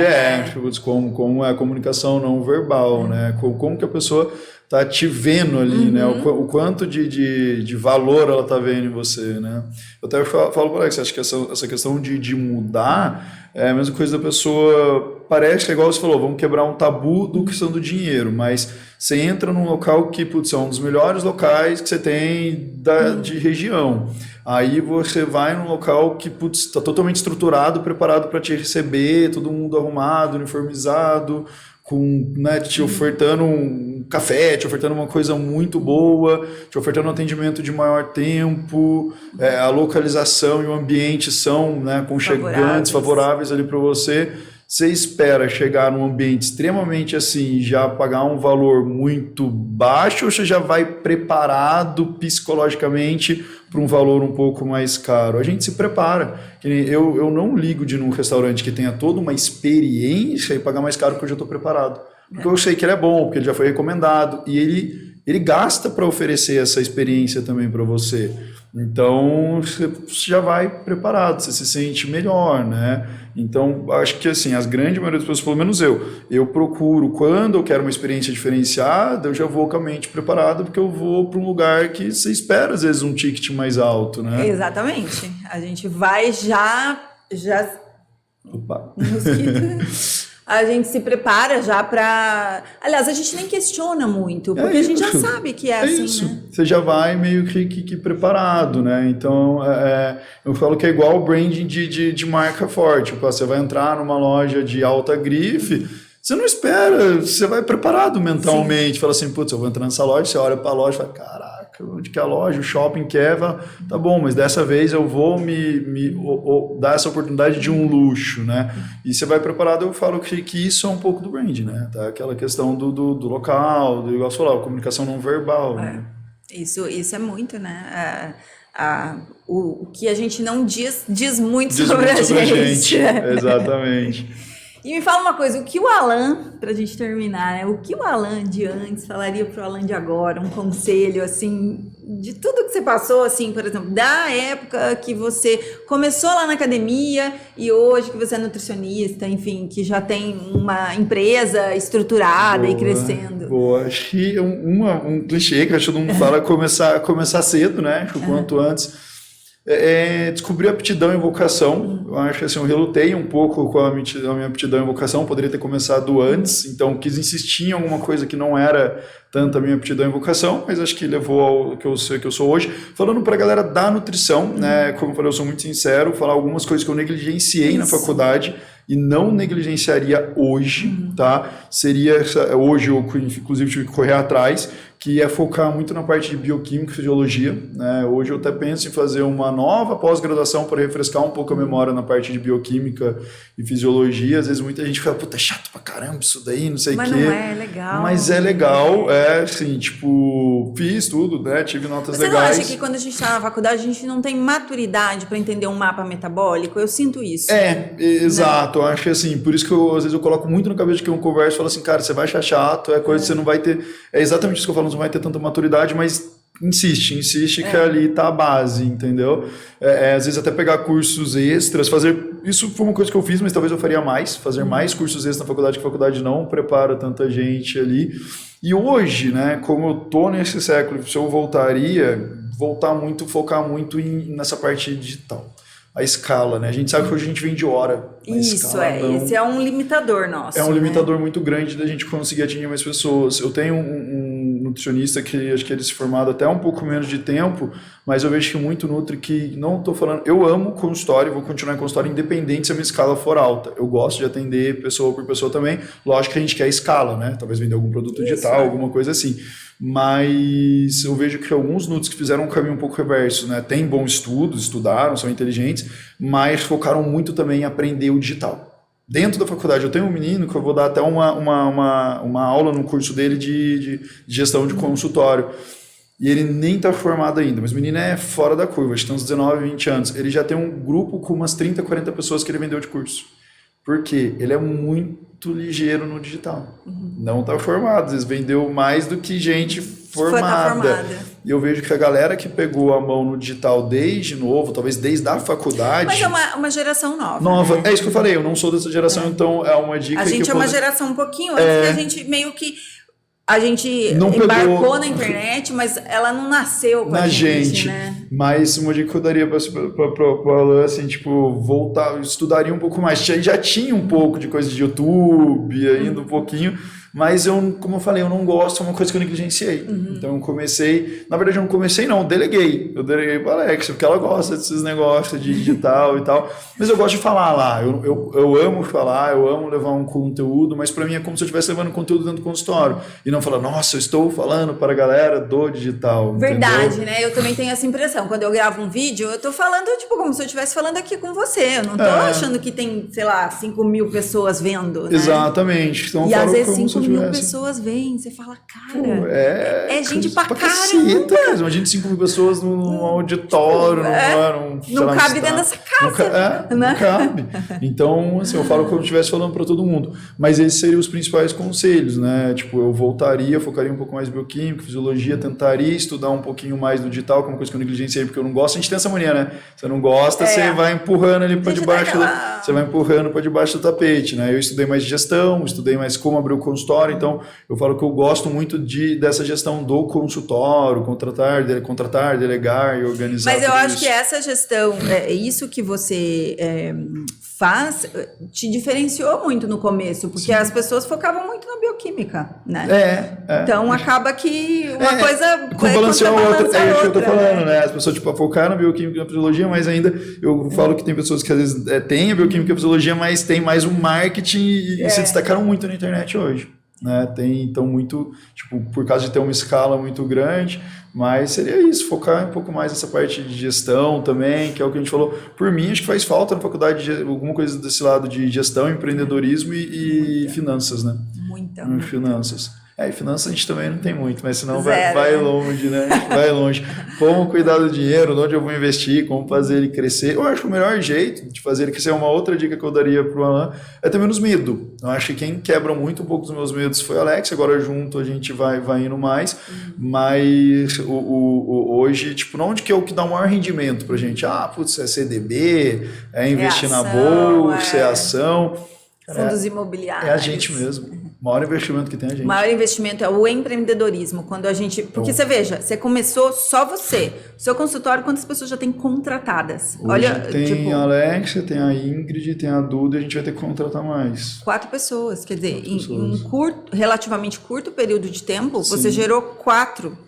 como é a comunicação não verbal, né? Como que a pessoa tá te vendo ali, né? O quanto de valor ela tá vendo em você, né? Eu até falo para Alex, acho que essa questão de mudar é a mesma coisa da pessoa, parece que é igual você falou, vamos quebrar um tabu do questão do dinheiro, mas você entra num local que, putz, é um dos melhores locais que você tem de região. Aí você vai num local que está totalmente estruturado, preparado para te receber, todo mundo arrumado, uniformizado, com, né, te ofertando um café, te ofertando uma coisa muito boa, te ofertando um atendimento de maior tempo, a localização e o ambiente são, né, aconchegantes, favoráveis ali para você. Você espera chegar num ambiente extremamente assim, já pagar um valor muito baixo, ou você já vai preparado psicologicamente para um valor um pouco mais caro? A gente se prepara. Eu não ligo de ir num restaurante que tenha toda uma experiência e pagar mais caro porque eu já estou preparado. Porque eu sei que ele é bom, porque ele já foi recomendado e ele gasta para oferecer essa experiência também para você. Então, você já vai preparado, você se sente melhor, né? Então, acho que assim, as grandes maioria das pessoas, pelo menos eu procuro, quando eu quero uma experiência diferenciada, eu já vou com a mente preparada, porque eu vou para um lugar que você espera, às vezes, um ticket mais alto, né? Exatamente. A gente vai já... Opa! A gente se prepara já para... Aliás, a gente nem questiona muito, porque a gente já sabe que é assim, isso. Né? Você já vai meio que preparado, né? Então, eu falo que é igual o branding de marca forte. Você vai entrar numa loja de alta grife, você não espera, você vai preparado mentalmente. Sim. Fala assim, putz, eu vou entrar nessa loja, você olha para a loja e fala, caraca, onde que é a loja? O shopping quer, tá bom, mas dessa vez eu vou me dar essa oportunidade de um luxo, né? E você vai preparado, eu falo que isso é um pouco do brand, né? Tá? Aquela questão do local, igual você falou, a comunicação não verbal. Né? Isso é muito, né? O que a gente não diz muito sobre a gente. Exatamente. E me fala uma coisa, o que o Alan, pra gente terminar, né? O que o Alan de antes falaria pro Alan de agora? Um conselho, assim, de tudo que você passou, assim, por exemplo, da época que você começou lá na academia e hoje que você é nutricionista, enfim, que já tem uma empresa estruturada e crescendo. Boa, acho que um clichê que acho que todo mundo fala é começar cedo, né? O quanto antes. Descobrir aptidão e vocação. Eu acho que assim, eu relutei um pouco com a minha aptidão e vocação, poderia ter começado antes, então quis insistir em alguma coisa que não era tanto a minha aptidão e vocação, mas acho que levou ao que eu sou hoje. Falando para a galera da nutrição, né, como eu falei, eu sou muito sincero, falar algumas coisas que eu negligenciei na faculdade e não negligenciaria hoje, tá? Seria, hoje eu inclusive tive que correr atrás, que é focar muito na parte de bioquímica e fisiologia, né? Hoje eu até penso em fazer uma nova pós-graduação para refrescar um pouco a memória na parte de bioquímica e fisiologia. Às vezes muita gente fala, puta, é chato pra caramba isso daí, não sei o quê. Mas não é legal. Mas é legal, assim, tipo, fiz tudo, né? Tive notas legais. Você não acha que quando a gente está na faculdade, a gente não tem maturidade para entender um mapa metabólico? Eu sinto isso. Exato. Eu acho que assim, por isso que às vezes eu coloco muito na cabeça de que eu converso e falo assim, cara, você vai achar chato, coisa que você não vai ter. É exatamente isso que eu falo, não vai ter tanta maturidade, mas insiste que ali tá a base, entendeu? Às vezes até pegar cursos extras, fazer... Isso foi uma coisa que eu fiz, mas talvez eu faria mais, fazer mais cursos extras na faculdade, que a faculdade não prepara tanta gente ali. E hoje, né, como eu tô nesse século, se eu focar muito nessa parte digital. A escala, né? A gente sabe que hoje a gente vende hora. Isso, esse é um limitador nosso. É um limitador muito grande da gente conseguir atingir mais pessoas. Eu tenho um nutricionista que acho que ele se formado até um pouco menos de tempo, mas eu vejo que muito nutri que, não estou falando, eu amo consultório, vou continuar em consultório independente se a minha escala for alta. Eu gosto de atender pessoa por pessoa também. Lógico que a gente quer escala, né? Talvez vender algum produto digital, alguma coisa assim. Mas eu vejo que alguns nutris que fizeram um caminho um pouco reverso, né? Tem bons estudos, estudaram, são inteligentes, mas focaram muito também em aprender o digital. Dentro da faculdade, eu tenho um menino que eu vou dar até uma aula no curso dele de gestão de consultório. E ele nem está formado ainda, mas o menino é fora da curva, acho que tem uns 19, 20 anos. Ele já tem um grupo com umas 30, 40 pessoas que ele vendeu de curso. Por quê? Ele é muito ligeiro no digital. Não está formado, às vezes vendeu mais do que gente formada. E eu vejo que a galera que pegou a mão no digital desde novo, talvez desde a faculdade... Mas é uma geração nova. Né? É isso que eu falei, eu não sou dessa geração, então é uma dica que a gente uma geração um pouquinho antes, que a gente meio que... A gente embarcou na internet, mas ela não nasceu com a gente, né? Mas uma dica que eu daria para o Alan, assim, tipo, voltar, estudaria um pouco mais. Já tinha um pouco de coisa de YouTube, ainda um pouquinho, Mas como eu falei, eu não gosto, é uma coisa que eu negligenciei. Então eu comecei, na verdade eu não comecei não, eu deleguei para a Alexa, porque ela gosta desses negócios de digital e tal, mas eu gosto de falar lá, eu amo falar, eu amo levar um conteúdo, mas para mim é como se eu estivesse levando conteúdo dentro do consultório, e não falar, nossa, eu estou falando para a galera do digital. Verdade, entendeu? né? Eu também tenho essa impressão. Quando eu gravo um vídeo, eu tô falando, tipo, como se eu estivesse falando aqui com você. Eu não tô achando que tem, sei lá, 5.000 pessoas vendo, né? Exatamente. Então, e às vezes como 5.000 pessoas veem, você fala, cara, Pô, é gente pra caramba. Caceta, cara. Imagina 5.000 pessoas num auditório, não cabe dentro dessa casa. Não cabe. Então, assim, eu falo como se eu estivesse falando para todo mundo. Mas esses seriam os principais conselhos, né? Tipo, eu voltaria, focaria um pouco mais em bioquímica, fisiologia, tentaria estudar um pouquinho mais do digital, que é uma coisa que eu negligenciei, porque eu não gosto. A gente tem essa mania, né? Você não gosta, você vai empurrando ali para debaixo, você vai empurrando para debaixo do tapete, né? Eu estudei mais gestão, estudei mais como abrir o consultório, então eu falo que eu gosto muito dessa gestão do consultório, contratar, delegar e organizar. Mas eu acho que essa gestão, isso que você faz, te diferenciou muito no começo, porque as pessoas focavam muito na bioquímica, né? Então acaba que uma coisa balancear a outra. É isso que eu tô falando, né? né? As pessoas focaram na bioquímica e na fisiologia, mas ainda eu falo que tem pessoas que às vezes têm a bioquímica e a fisiologia, mas tem mais um marketing e se destacaram muito na internet hoje. Né? Então muito, tipo, por causa de ter uma escala muito grande, mas seria isso, focar um pouco mais nessa parte de gestão também, que é o que a gente falou. Por mim, acho que faz falta na faculdade alguma coisa desse lado de gestão, empreendedorismo e finanças, né? Muita. Finanças. E finanças a gente também não tem muito, mas senão vai longe, né? Vai longe. Como cuidar do dinheiro, onde eu vou investir, como fazer ele crescer. Eu acho que o melhor jeito de fazer ele crescer, uma outra dica que eu daria para o Alan, é ter menos medo. Eu acho que quem quebra muito um pouco dos meus medos foi o Alex, agora junto a gente vai indo mais, mas hoje, tipo, onde que é o que dá o maior rendimento pra gente? Putz, é CDB, é investir na bolsa, é ação. Fundos imobiliários. É a gente mesmo. O maior investimento que tem a gente. O maior investimento é o empreendedorismo. Quando a gente. Porque você veja, você começou só você. Seu consultório, quantas pessoas já tem contratadas? Hoje olha, tem a Alexia, tem a Ingrid, tem a Duda, e a gente vai ter que contratar mais. 4 pessoas. Quer dizer, em um relativamente curto período de tempo, você gerou 4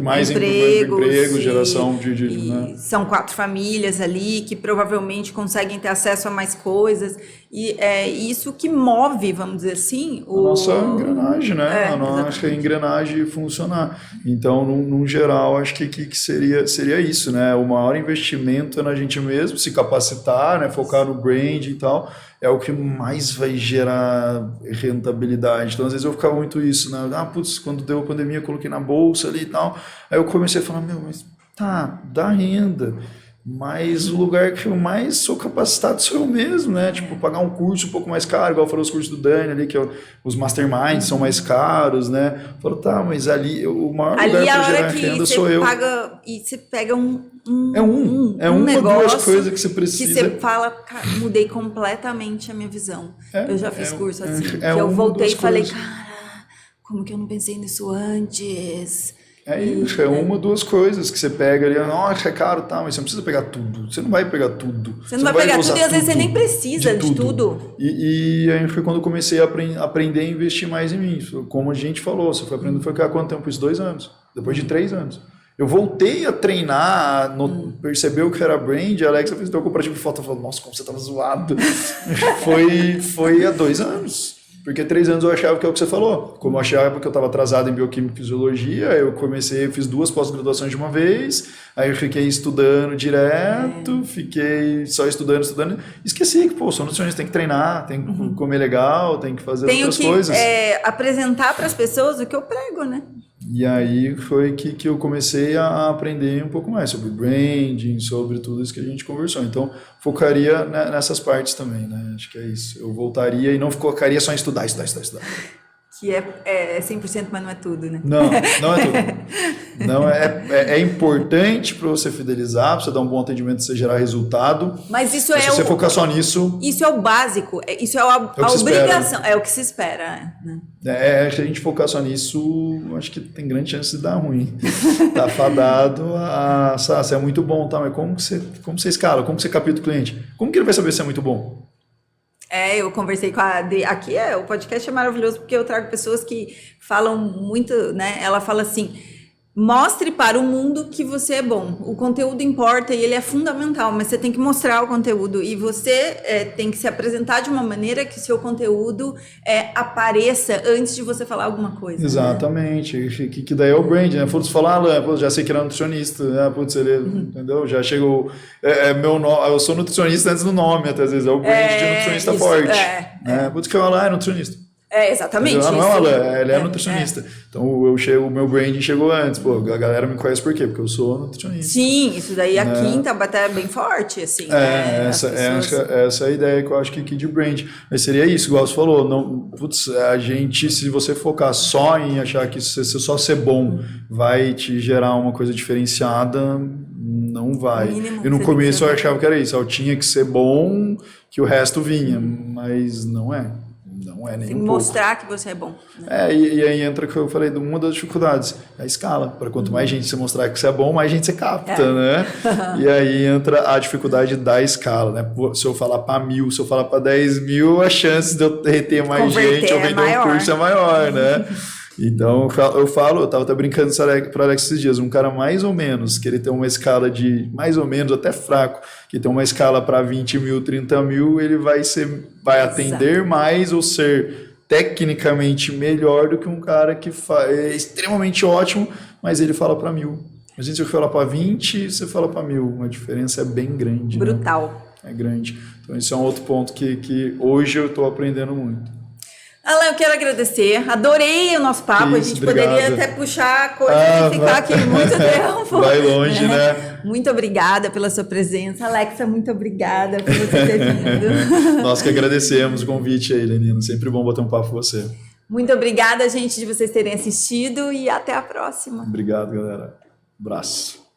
mais empregos, geração né? São 4 famílias ali que provavelmente conseguem ter acesso a mais coisas e é isso que move, vamos dizer assim, a nossa engrenagem, né? A nossa engrenagem funcionar. Então, no geral, acho que seria isso, né? O maior investimento é na gente mesmo, se capacitar, né? Focar no brand e tal, é o que mais vai gerar rentabilidade. Então, às vezes eu ficava muito isso, né? Putz, quando deu a pandemia, eu coloquei na bolsa ali e tal. Aí eu comecei a falar, mas dá renda. Mas o lugar que eu mais sou capacitado sou eu mesmo, né? Tipo, pagar um curso um pouco mais caro, igual falou os cursos do Dani ali, que os masterminds são mais caros, né? Falou, mas ali o maior ali lugar para gerar renda sou eu. E você pega uma, duas coisas que você precisa. Que você fala, cara, mudei completamente a minha visão. Eu já fiz curso assim, que eu voltei e falei, cara, como que eu não pensei nisso antes? É isso, uma ou duas coisas que você pega ali, nossa, é caro, mas você não precisa pegar tudo, você não vai pegar tudo. Você não vai pegar tudo e às vezes você nem precisa de tudo. E aí foi quando eu comecei a aprender a investir mais em mim, como a gente falou, você foi aprendendo, foi há quanto tempo? Isso, 2 anos, depois de 3 anos. Eu voltei a treinar, percebeu que era brand, a Alexa fez o comparativo de foto e falou, nossa, como você tava zoado. foi há 2 anos. Porque 3 anos eu achava que é o que você falou. Como eu achava que eu estava atrasado em bioquímica e fisiologia, eu fiz 2 pós-graduações de uma vez, aí eu fiquei estudando direto, fiquei só estudando. Esqueci que, sou nutricionista, tem que treinar, tem que comer legal, tem que fazer outras coisas. Apresentar para as pessoas o que eu prego, né? E aí foi que eu comecei a aprender um pouco mais sobre branding, sobre tudo isso que a gente conversou. Então, focaria nessas partes também, né? Acho que é isso. Eu voltaria e não focaria só em estudar. Que é 100%, mas não é tudo, né? Não é tudo. Não, é importante para você fidelizar, para você dar um bom atendimento, para você gerar resultado. Mas isso se você focar só nisso... Isso é o básico, isso é a obrigação, é o que se espera. Né? Se a gente focar só nisso, acho que tem grande chance de dar ruim. Tá fadado você é muito bom, mas como que você escala? Como que você capta o cliente? Como que ele vai saber se é muito bom? Eu conversei com a Adri. Aqui o podcast é maravilhoso porque eu trago pessoas que falam muito, né? Ela fala assim: mostre para o mundo que você é bom. O conteúdo importa e ele é fundamental, mas você tem que mostrar o conteúdo e você tem que se apresentar de uma maneira que seu conteúdo apareça antes de você falar alguma coisa. Exatamente. Né? Que daí é o brand, né? Putz, falar, já sei que era nutricionista, né? Putz, ele, entendeu? Já chegou. Meu nome, eu sou nutricionista antes do nome, até às vezes. É o brand de nutricionista isso, forte. Né? Putz, que eu lá é nutricionista. Exatamente. Ele é nutricionista. Então o meu branding chegou antes. Pô, a galera me conhece por quê? Porque eu sou nutricionista. Sim, isso daí aqui em Taubaté é bem forte, assim. Essa é a ideia que eu acho que de brand. Mas seria isso, igual você falou. Não, putz, a gente, se você focar só em achar que só ser bom vai te gerar uma coisa diferenciada, não vai. E no começo eu achava que era isso. Eu tinha que ser bom, que o resto vinha. Mas não é. Não é nem Tem um mostrar pouco. que você é bom. Né? E aí entra o que eu falei, uma das dificuldades, a escala. Para quanto mais gente você mostrar que você é bom, mais gente você capta, né? E aí entra a dificuldade da escala, né? Se eu falar para 1.000, se eu falar para 10.000, a chance de eu reter mais gente ou vender um curso é maior, né? Então, eu tava até brincando para Alex esses dias, um cara mais ou menos, que ele tem uma escala de mais ou menos, até fraco, que tem uma escala para 20.000, 30.000, ele vai atender mais ou ser tecnicamente melhor do que um cara que é extremamente ótimo, mas ele fala para 1.000. A gente, se eu falar para 20, você fala para 1.000, a diferença é bem grande. Brutal. Né? É grande. Então, isso é um outro ponto que hoje eu estou aprendendo muito. Alan, eu quero agradecer. Adorei o nosso papo. A gente poderia até puxar coisas e ficar aqui muito tempo. Vai longe, né? Muito obrigada pela sua presença. Alexa, muito obrigada por você ter vindo. Nós que agradecemos o convite aí, Lenina. Sempre bom bater um papo com você. Muito obrigada, gente, de vocês terem assistido e até a próxima. Obrigado, galera. Abraço.